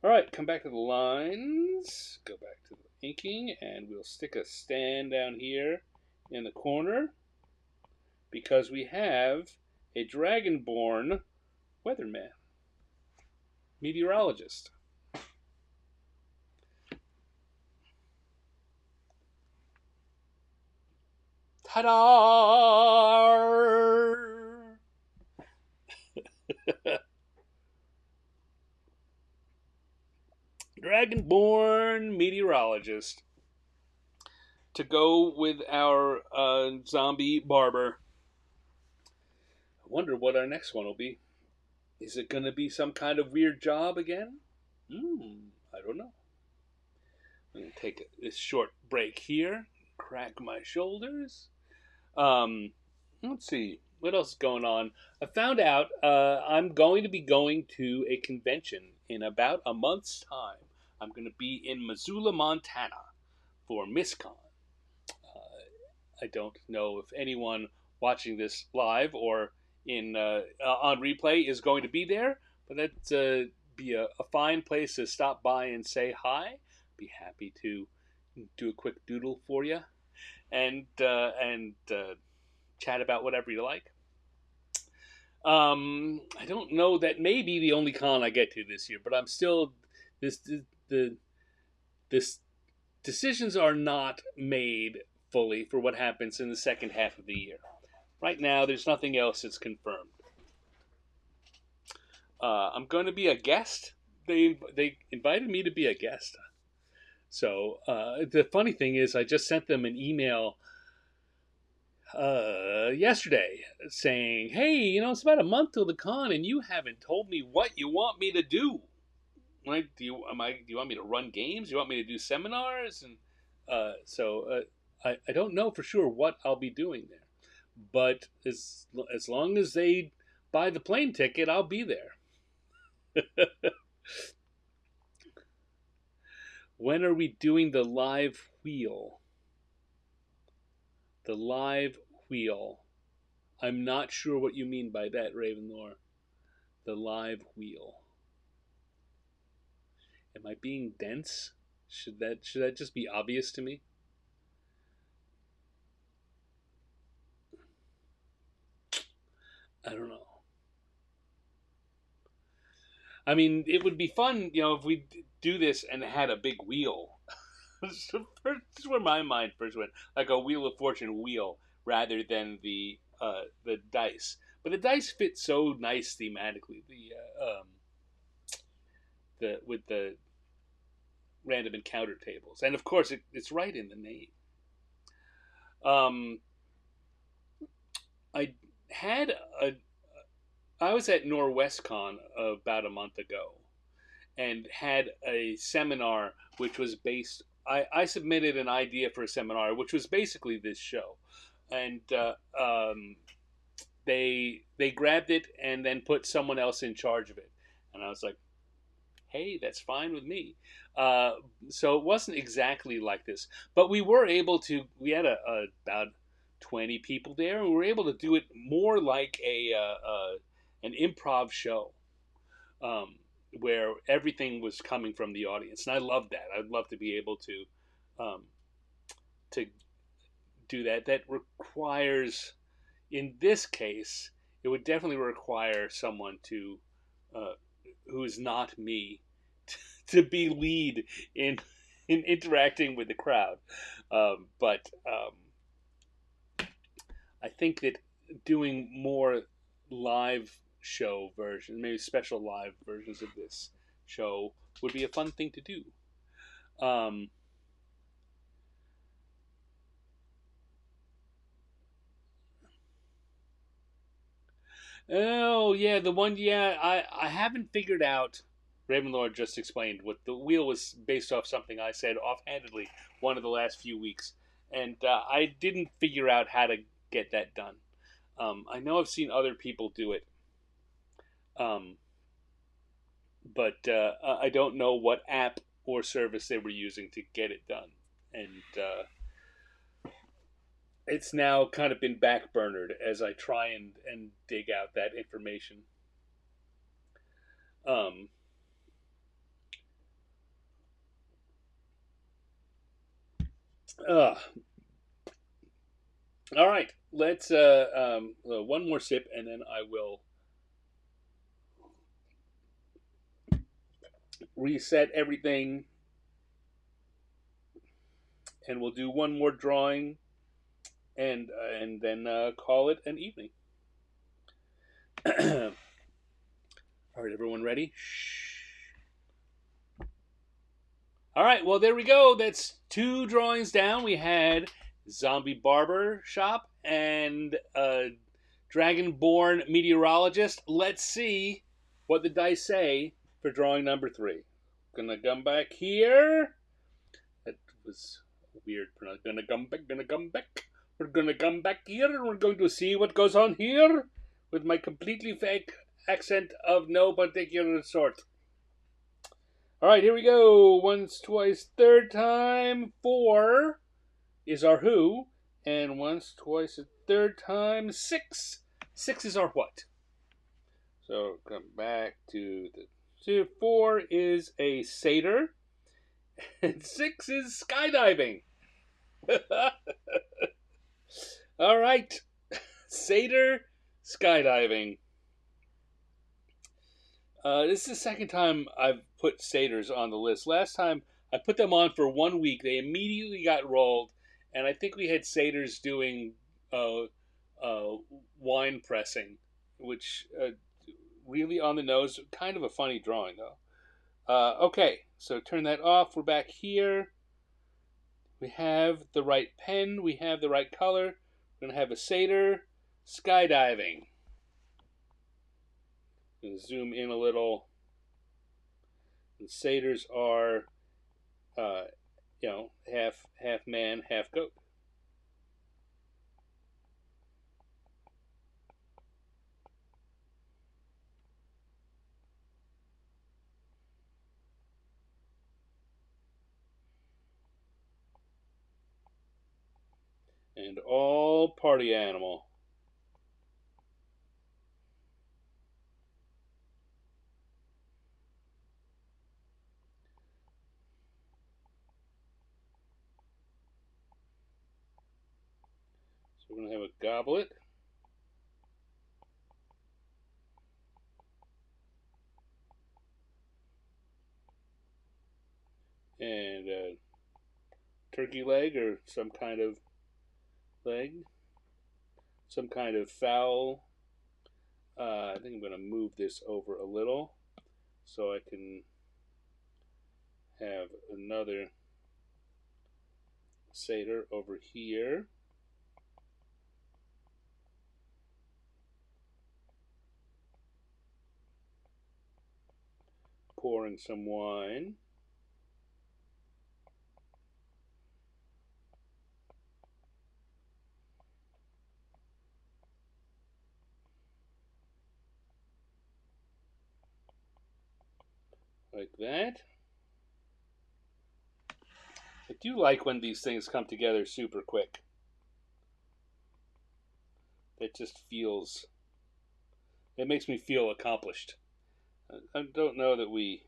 All right, come back to the lines, go back to the inking, and we'll stick a stand down here in the corner because we have a Dragonborn weatherman, meteorologist. Ta-da! Dragonborn Meteorologist. To go with our zombie Barber. I wonder what our next one will be. Is it going to be some kind of weird job again? I don't know. I'm going to take this short break here, crack my shoulders. Let's see. What else is going on? I found out I'm going to be going to a convention in about a month's time. I'm going to be in Missoula, Montana for MissCon. I don't know if anyone watching this live or in on replay is going to be there, but that'd be a fine place to stop by and say hi. Be happy to do a quick doodle for you and chat about whatever you like. I don't know. That may be the only con I get to this year, but I'm still this decisions are not made fully for what happens in the second half of the year. Right now, there's nothing else that's confirmed. I'm going to be a guest. They invited me to be a guest. So the funny thing is, I just sent them an email yesterday saying, "Hey, it's about a month till the con, and you haven't told me what you want me to do. Like, do you want me to run games? Do you want me to do seminars?" And I don't know for sure what I'll be doing there, but as long as they buy the plane ticket, I'll be there. When are we doing the live wheel? The live wheel. I'm not sure what you mean by that, Ravenlore. The live wheel. Am I being dense? Should that just be obvious to me? I don't know. I mean, it would be fun, if we do this and had a big wheel. This is where my mind first went, like a Wheel of Fortune wheel, rather than the dice. But the dice fit so nice thematically. The with the random encounter tables, and of course it's right in the name. I had a I was at NorwestCon about a month ago, and had a seminar which was based. I submitted an idea for a seminar which was basically this show, and they grabbed it and then put someone else in charge of it, and I was like, "Hey, that's fine with me." So it wasn't exactly like this, but we were able to. We had about 20 people there, and we were able to do it more like an improv show. Um, where everything was coming from the audience, and I love that. I'd love to be able um, to do that. That requires, in this case, it would definitely require someone to who is not me to be lead in interacting with the crowd. But I think that doing more live show versions, maybe special live versions of this show, would be a fun thing to do. Um, oh yeah, the one. Yeah, I haven't figured out. Ravenlord just explained what the wheel was based off something I said offhandedly one of the last few weeks, and I didn't figure out how to get that done. I know I've seen other people do it, um, but I don't know what app or service they were using to get it done, and it's now kind of been backburnered as I try and dig out that information. Um, uh, all right, let's one more sip, and then I will reset everything, and we'll do one more drawing, and then call it an evening. All right, everyone ready? Shh. All right, well, there we go. That's two drawings down. We had Zombie Barber Shop and Dragonborn Meteorologist. Let's see what the dice say for drawing number 3. Gonna come back here. That was weird. Gonna come back. Gonna come back. We're gonna come back here, and we're going to see what goes on here with my completely fake accent of no particular sort. All right, here we go. Once, twice, third time. 4 is our who, and once, twice, a third time. 6. 6 is our what. So come back to the 4 is a satyr, and 6 is skydiving. All right, satyr skydiving. This is the second time I've put satyrs on the list. Last time I put them on for 1 week, they immediately got rolled, and I think we had satyrs doing wine pressing, which really on the nose, kind of a funny drawing though. Okay, so turn that off. We're back here. We have the right pen. We have the right color. We're going to have a satyr skydiving. And zoom in a little. The satyrs are, half man, half goat. And all party animal. So we're going to have a goblet. And a turkey leg or some kind of leg. Some kind of fowl. I think I'm going to move this over a little so I can have another satyr over here. Pouring some wine. Like that. I do like when these things come together super quick. It just feels, it makes me feel accomplished. I don't know that we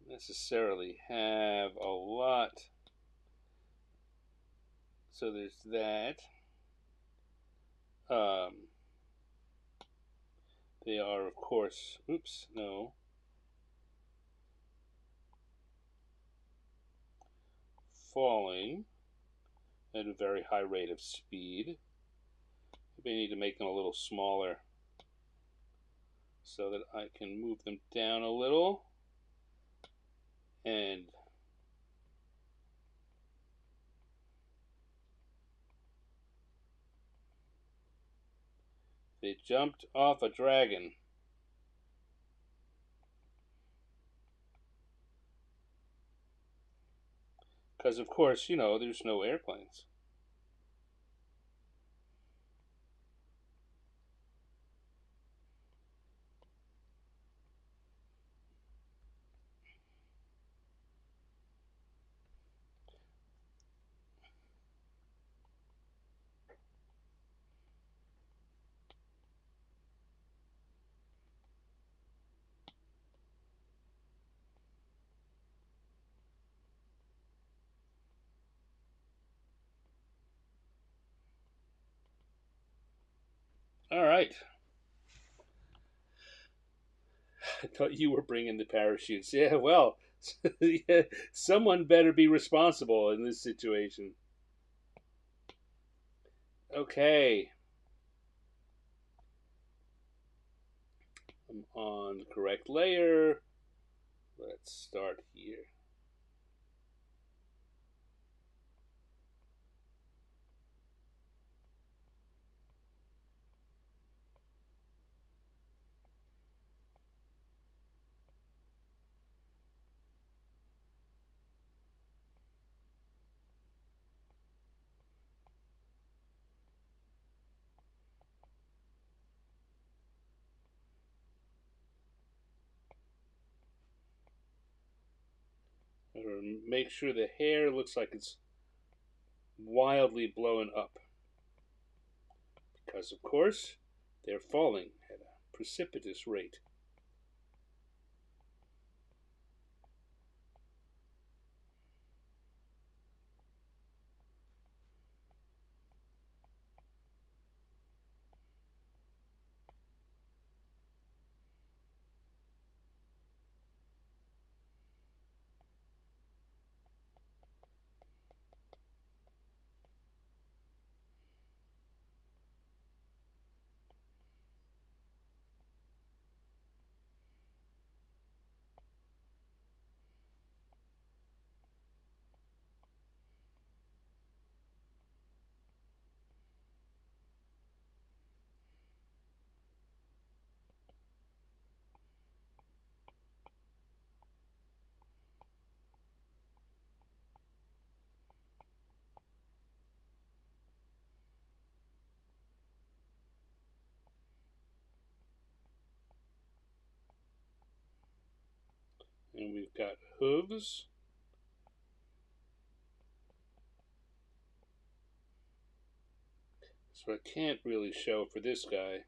necessarily have a lot. So there's that. They are, of course, falling at a very high rate of speed. Maybe I need to make them a little smaller so that I can move them down a little. And they jumped off a dragon. Because, of course, there's no airplanes. All right. I thought you were bringing the parachutes. Yeah, well, someone better be responsible in this situation. Okay. I'm on the correct layer. Let's start here. Make sure the hair looks like it's wildly blowing up. Because, of course, they're falling at a precipitous rate. And we've got hooves. So I can't really show for this guy.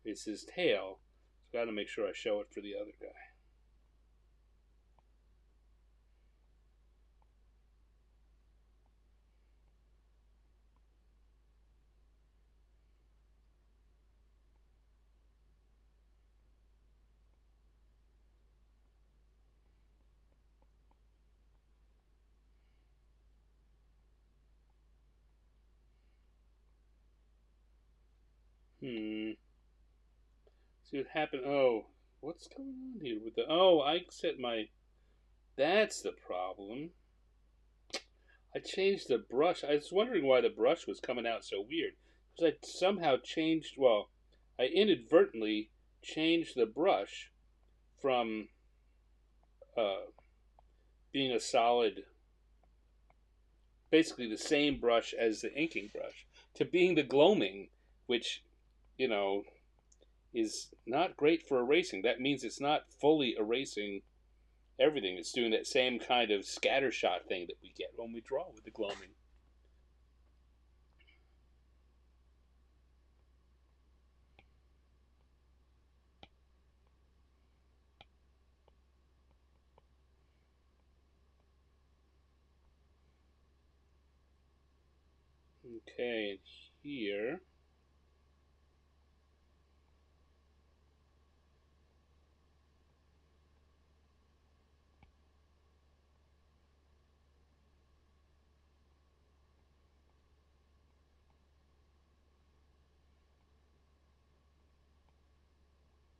It's his tail. So I gotta make sure I show it for the other guy. See what happened. Oh, what's going on here with the? Oh, I set my. That's the problem. I changed the brush. I was wondering why the brush was coming out so weird. Because I somehow changed. Well, I inadvertently changed the brush from uh, being a solid, basically the same brush as the inking brush, to being the gloaming, which, you know, is not great for erasing. That means it's not fully erasing everything. It's doing that same kind of scattershot thing that we get when we draw with the gloaming. Okay, and here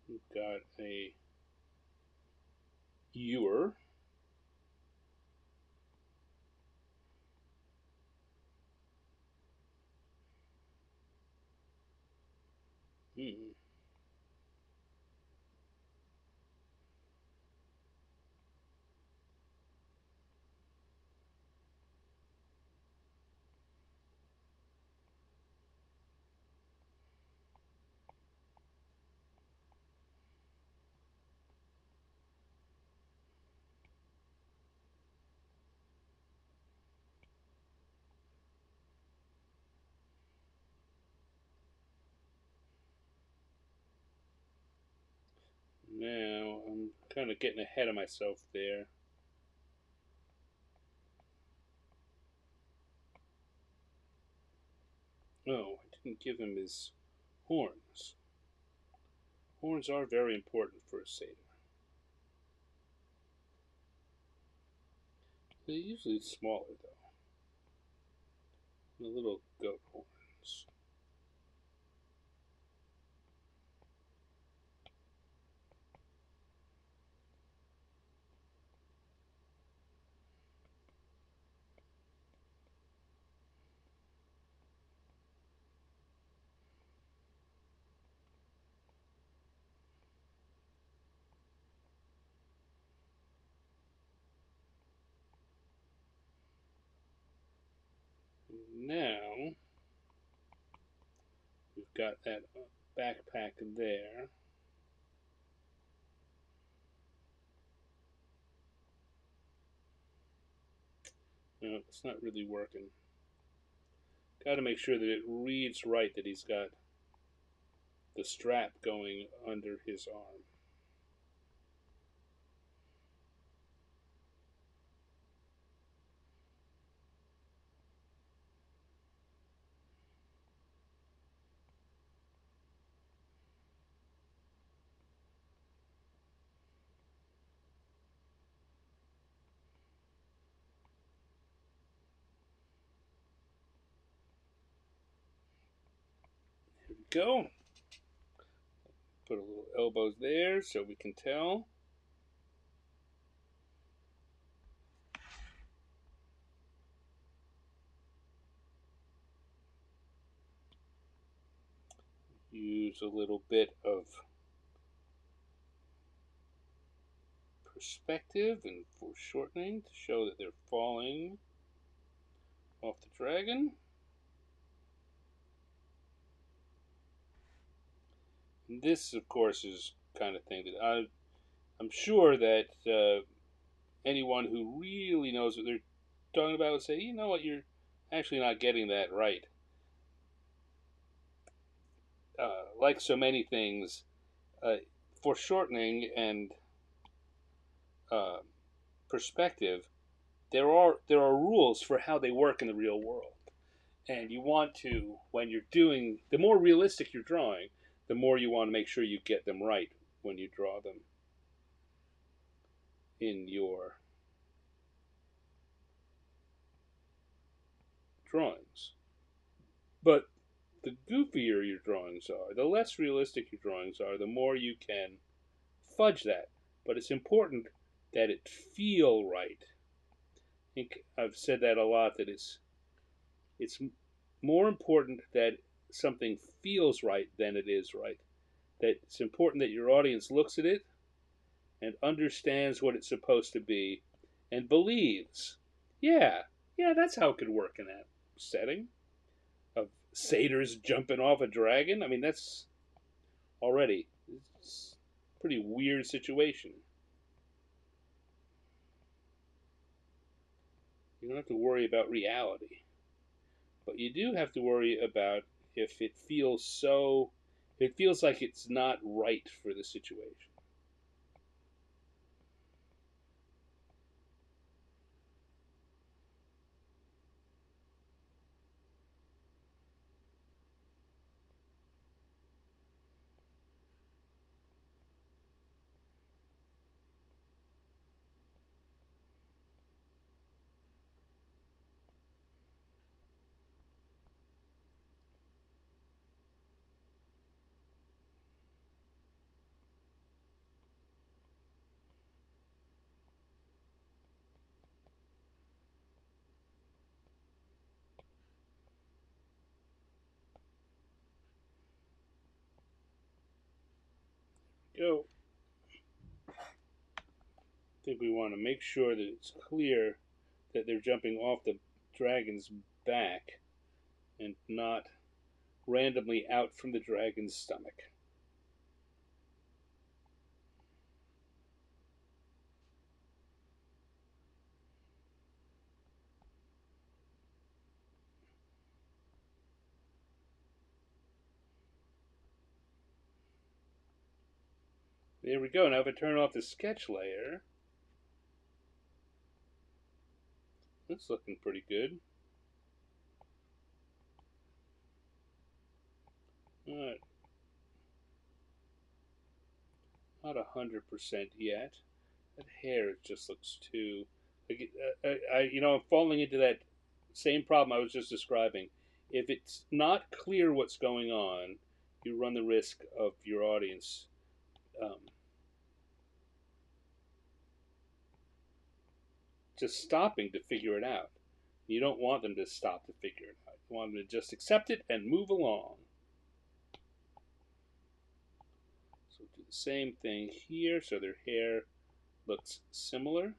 we've got a ewer. Hmm. Now I'm kind of getting ahead of myself there. Oh, I didn't give him his horns. Horns are very important for a satyr. They're usually smaller though. The little goat horns. Now we've got that backpack there. No, it's not really working. Got to make sure that it reads right, that he's got the strap going under his arm. Here we go. Put a little elbows there so we can tell. Use a little bit of perspective and foreshortening to show that they're falling off the dragon. And this, of course, is kind of thing that I'm sure that anyone who really knows what they're talking about would say, you know what, you're actually not getting that right. Like so many things, foreshortening and uh, perspective, there are rules for how they work in the real world, and you want to, when you're doing, the more realistic you're drawing, the more you want to make sure you get them right when you draw them in your drawings. But the goofier your drawings are, the less realistic your drawings are, the more you can fudge that. But it's important that it feel right. I think I've said that a lot, that it's more important that something feels right than it is right. That it's important that your audience looks at it and understands what it's supposed to be and believes, yeah, yeah, that's how it could work in that setting of satyrs jumping off a dragon. I mean, that's already, it's a pretty weird situation. You don't have to worry about reality, but you do have to worry about if it feels so, if it feels like it's not right for the situation. Go. I think we want to make sure that it's clear that they're jumping off the dragon's back and not randomly out from the dragon's stomach. There we go. Now if I turn off the sketch layer, that's looking pretty good. Alright. Not 100% yet. That hair just looks too. Like, I'm falling into that Same problem I was just describing. If it's not clear what's going on, you run the risk of your audience um, just stopping to figure it out. You don't want them to stop to figure it out. You want them to just accept it and move along. So do the same thing here so their hair looks similar.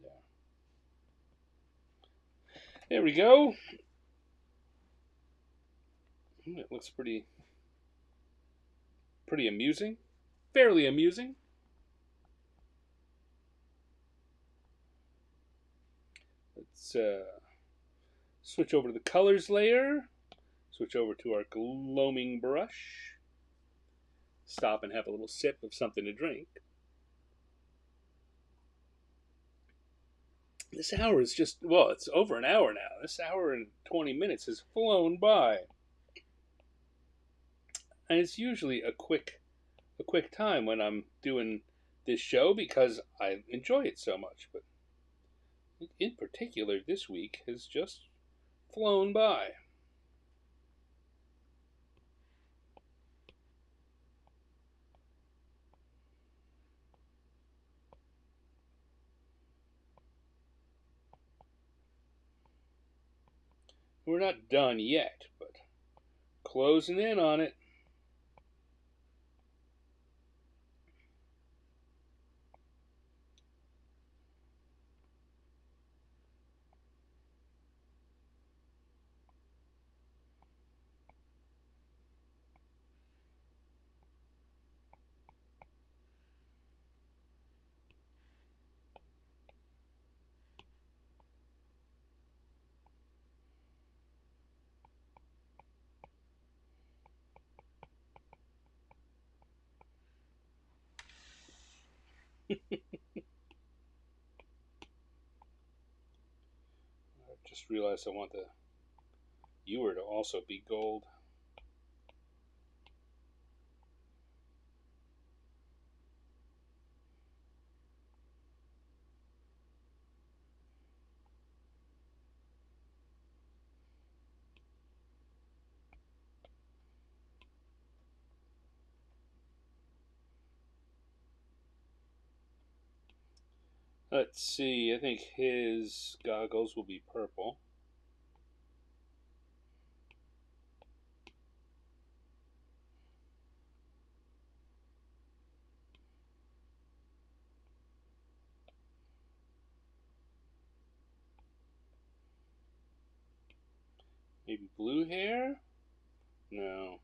Yeah. There we go. It looks pretty amusing. Fairly amusing. Let's switch over to the colors layer. Switch over to our gloaming brush. Stop and have a little sip of something to drink. This hour is just, well, it's over an hour now. This hour and 20 minutes has flown by. And it's usually a quick time when I'm doing this show because I enjoy it so much. But in particular, this week has just flown by. We're not done yet, but closing in on it. I just realized I want the viewer to also be gold. Let's see, I think his goggles will be purple. Maybe blue hair? No.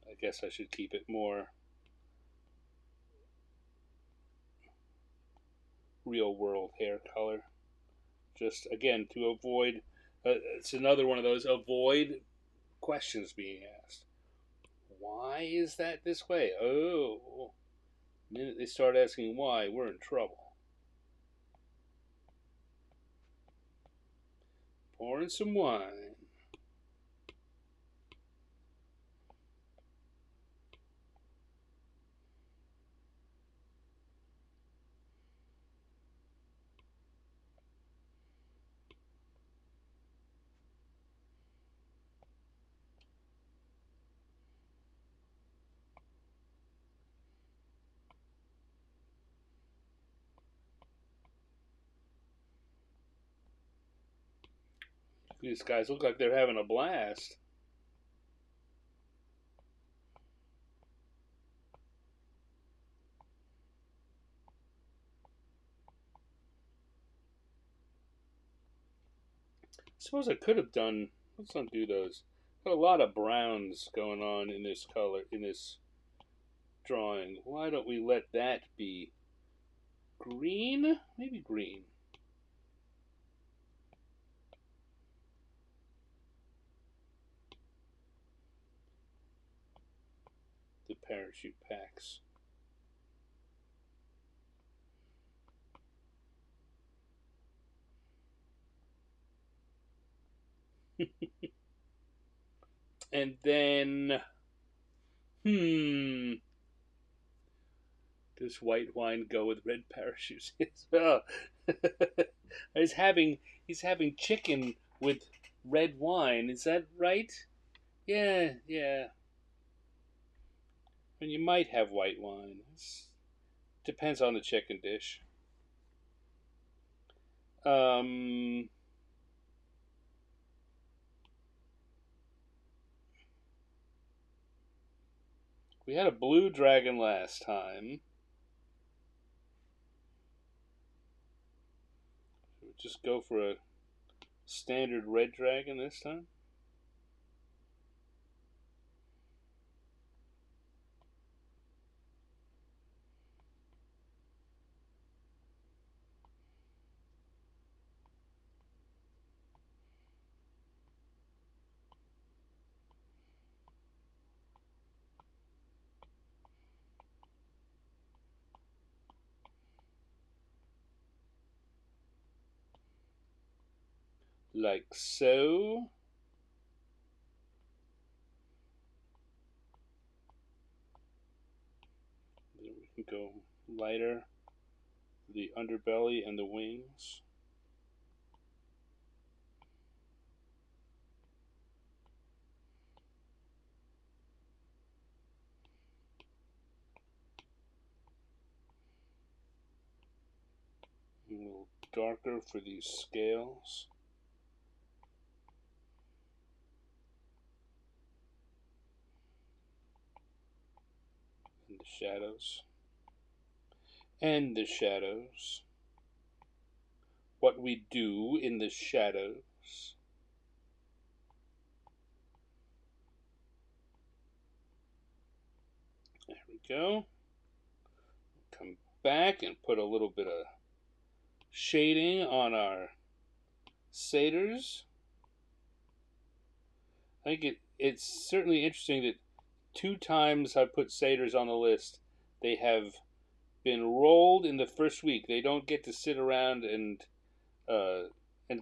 I guess I should keep it more real world hair color. Just, again, to avoid, it's another one of those avoid questions being asked. Why is that this way? Oh, the minute they start asking why, we're in trouble. Pouring some wine. These guys look like they're having a blast. Suppose I could have done. Let's not do those. Got a lot of browns going on in this color in this drawing. Why don't we let that be green? Maybe green. The parachute packs. And then, does white wine go with red parachutes as well? he's having he's having chicken with red wine. Is that right? Yeah, yeah. And you might have white wine. Depends on the chicken dish. Um, we had a blue dragon last time. Just go for a standard red dragon this time. Like so. Then we can go lighter, the underbelly and the wings. A little darker for these scales. And the shadows. And the shadows. What we do in the shadows. There we go. Come back and put a little bit of shading on our satyrs. I think it's certainly interesting that 2 times I put satyrs on the list, they have been rolled in the first week. They don't get to sit around and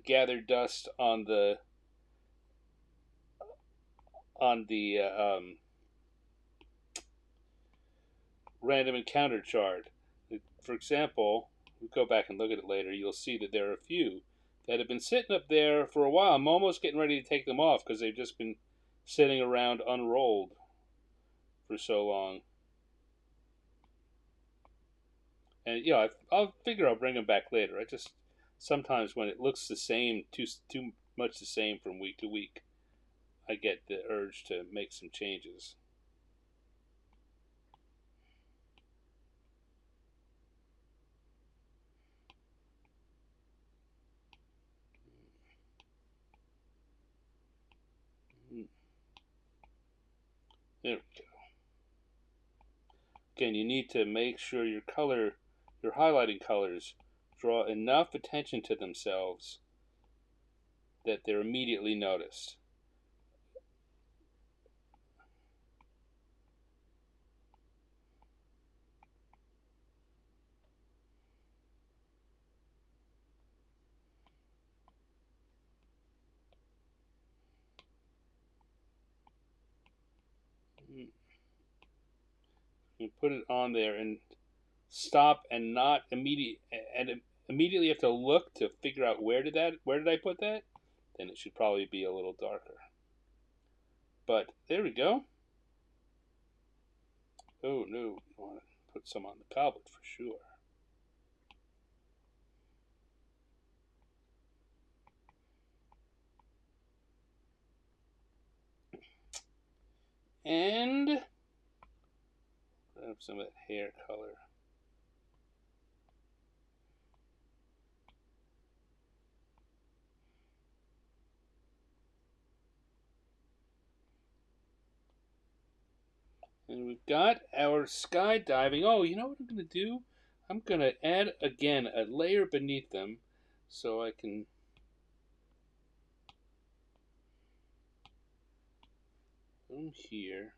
gather dust on the random encounter chart. For example, we go back and look at it later. You'll see that there are a few that have been sitting up there for a while. I'm almost getting ready to take them off because they've just been sitting around unrolled for so long. And I'll figure I'll bring them back later. I just sometimes when it looks the same, too much the same from week to week, I get the urge to make some changes. There we go. Again, you need to make sure your highlighting colors draw enough attention to themselves that they're immediately noticed. You put it on there and stop and not immediately have to look to figure out where did I put that? Then it should probably be a little darker. But there we go. Oh no, you want to put some on the goblet for sure. And grab some of that hair color. And we've got our skydiving. Oh, you know what I'm going to do? I'm going to add, again, a layer beneath them so I can... From here.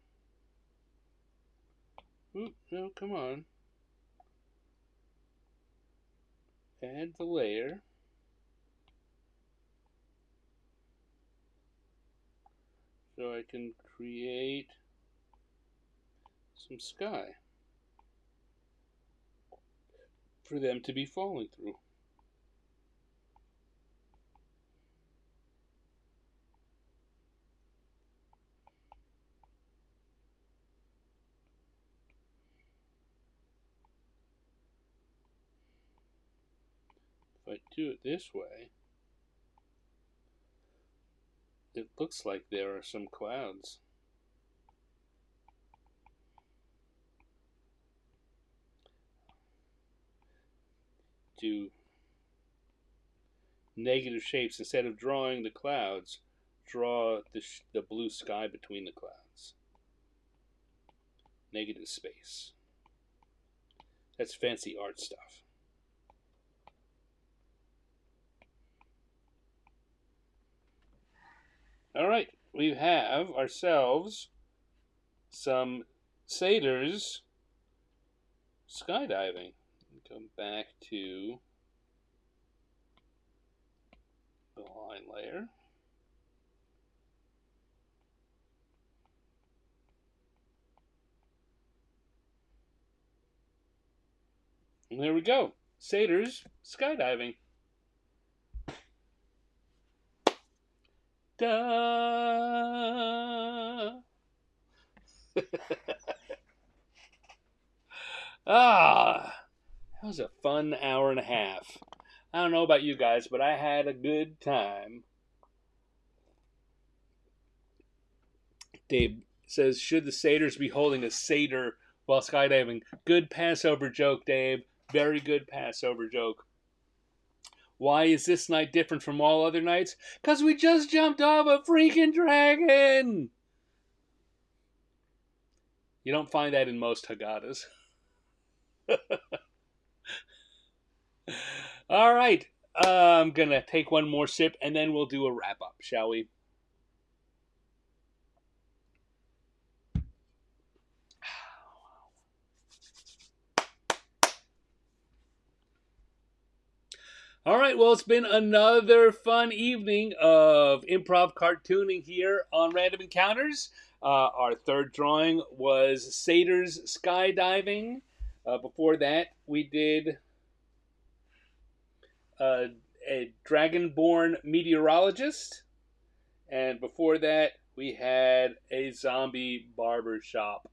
Oop, no, come on. Add the layer. So I can create some sky for them to be falling through. If I do it this way, it looks like there are some clouds. Do negative shapes instead of drawing the clouds. Draw the blue sky between the clouds. Negative space. That's fancy art stuff. All right, we have ourselves some Satyrs Skydiving. Come back to the line layer. And there we go. Satyrs Skydiving. Duh. That was a fun hour and a half. I don't know about you guys, but I had a good time. Dave says, should the satyrs be holding a satyr while skydiving? Good Passover joke, Dave. Very good Passover joke. Why is this night different from all other nights? Because we just jumped off a freaking dragon! You don't find that in most Haggadahs. All right. I'm going to take one more sip and then we'll do a wrap up, shall we? All right, well, it's been another fun evening of improv cartooning here on Random Encounters. Our third drawing was Satyrs Skydiving. Before that, we did a Dragonborn Meteorologist. And before that, we had a zombie barber shop.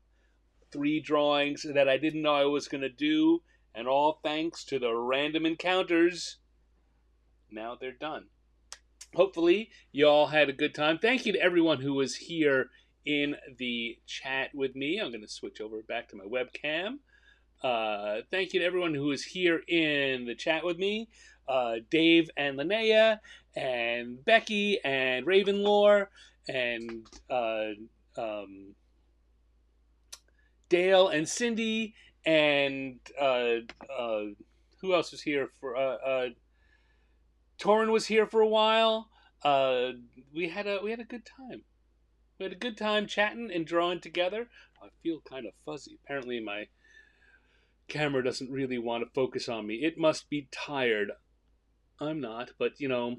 3 drawings that I didn't know I was going to do, and all thanks to the Random Encounters. Now they're done. Hopefully, you all had a good time. Thank you to everyone who was here in the chat with me. I'm going to switch over back to my webcam. Thank you to everyone who was here in the chat with me. Dave and Linnea, and Becky, and Ravenlore, and Dale and Cindy, and who else was here for... Torin was here for a while. We had a good time. We had a good time chatting and drawing together. I feel kind of fuzzy. Apparently my camera doesn't really want to focus on me. It must be tired. I'm not, but you know,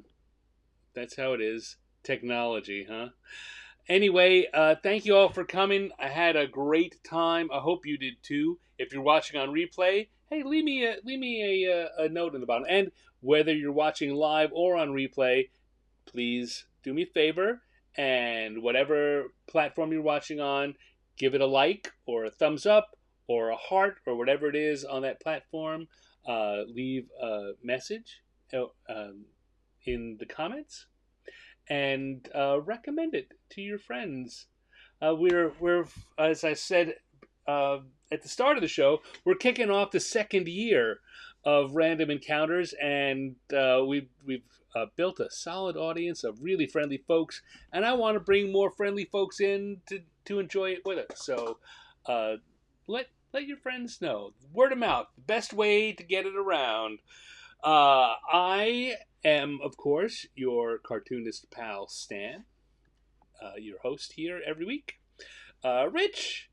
that's how it is. Technology, huh? Anyway, thank you all for coming. I had a great time. I hope you did too. If you're watching on replay, hey, leave me a note in the bottom. And whether you're watching live or on replay, please do me a favor, and whatever platform you're watching on, give it a like or a thumbs up or a heart or whatever it is on that platform. Leave a message in the comments and recommend it to your friends. We're as I said at the start of the show, we're kicking off the second year of Random Encounters, and we've built a solid audience of really friendly folks, and I want to bring more friendly folks in to enjoy it with us. So Let your friends know. Word of mouth, the best way to get it around. I am, of course, your cartoonist pal Stan, your host here every week. Rich,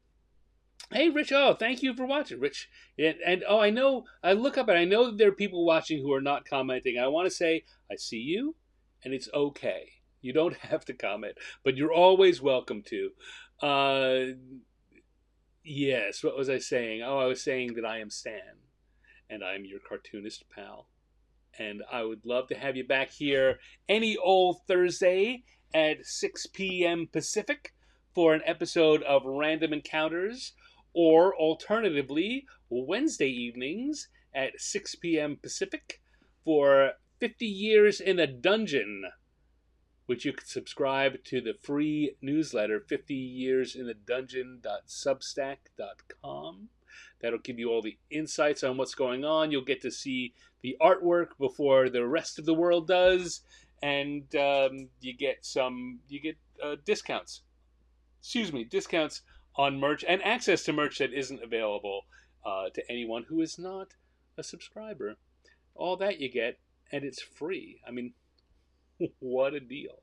hey Rich, oh thank you for watching, Rich. And oh, I know, I look up and I know that there are people watching who are not commenting. I want to say I see you, and it's okay. You don't have to comment, but you're always welcome to. Uh, yes, what was I saying? Oh, I was saying that I am Stan, and I'm your cartoonist pal. And I would love to have you back here any old Thursday at 6 p.m. Pacific for an episode of Random Encounters, or alternatively, Wednesday evenings at 6 p.m. Pacific for 50 Years in a Dungeon, which you can subscribe to the free newsletter, 50yearsinadungeon.substack.com. That'll give you all the insights on what's going on. You'll get to see the artwork before the rest of the world does, and you get discounts. Excuse me, discounts on merch and access to merch that isn't available to anyone who is not a subscriber. All that you get, and it's free. I mean, what a deal.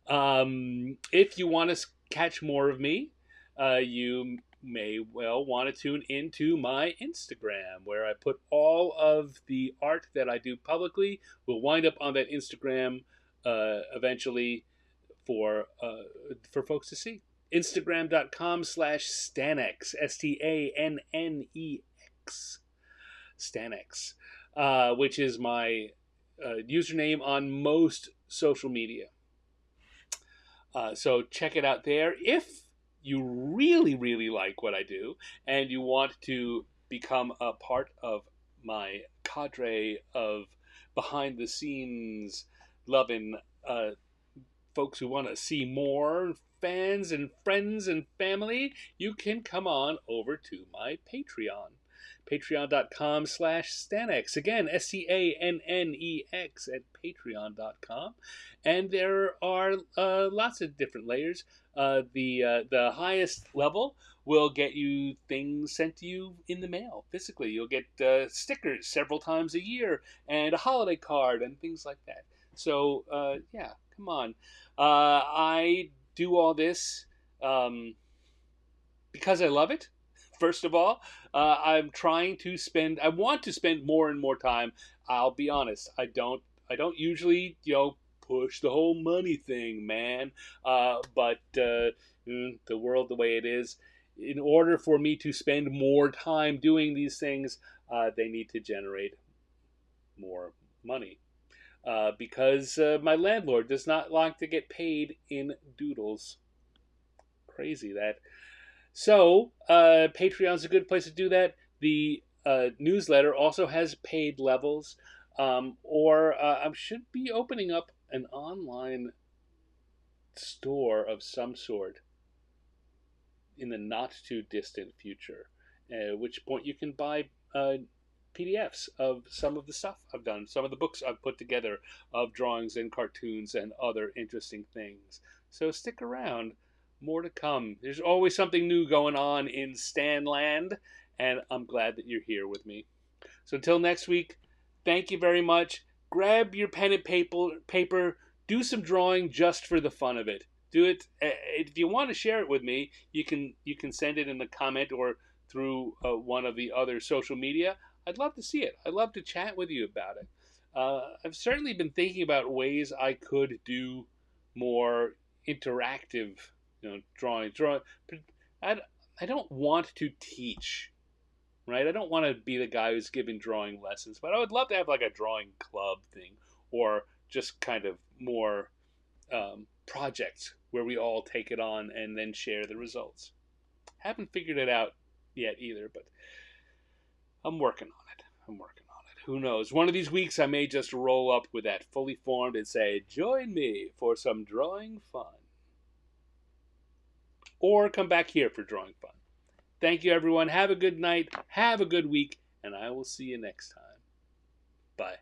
If you want to catch more of me, you may well want to tune into my Instagram, where I put all of the art that I do publicly. Will wind up on that Instagram eventually for folks to see. Instagram.com/Stanex, STANNEX, Stanex, which is my username on most social media. So check it out there. If you really, really like what I do and you want to become a part of my cadre of behind the scenes loving folks who want to see more, fans and friends and family, you can come on over to my Patreon. Patreon.com/Stanex. Again, STANNEX at Patreon.com. And there are lots of different layers. The highest level will get you things sent to you in the mail physically. You'll get stickers several times a year and a holiday card and things like that. So, yeah, come on. I do all this because I love it. First of all, I want to spend more and more time. I'll be honest. I don't usually, push the whole money thing, man. But the world the way it is, in order for me to spend more time doing these things, they need to generate more money. Because my landlord does not like to get paid in doodles. Crazy that. So, Patreon's a good place to do that. The newsletter also has paid levels, or I should be opening up an online store of some sort in the not too distant future. At which point you can buy PDFs of some of the stuff I've done, some of the books I've put together of drawings and cartoons and other interesting things. So stick around. More to come. There's always something new going on in Stanland, and I'm glad that you're here with me. So until next week, thank you very much. Grab your pen and paper, do some drawing just for the fun of it. Do it. If you want to share it with me, you can send it in the comment or through one of the other social media. I'd love to see it. I'd love to chat with you about it. I've certainly been thinking about ways I could do more interactive drawing. I don't want to teach, right? I don't want to be the guy who's giving drawing lessons, but I would love to have like a drawing club thing, or just kind of more projects where we all take it on and then share the results. Haven't figured it out yet either, but I'm working on it. Who knows? One of these weeks I may just roll up with that fully formed and say, join me for some drawing fun. Or come back here for drawing fun. Thank you, everyone. Have a good night. Have a good week. And I will see you next time. Bye.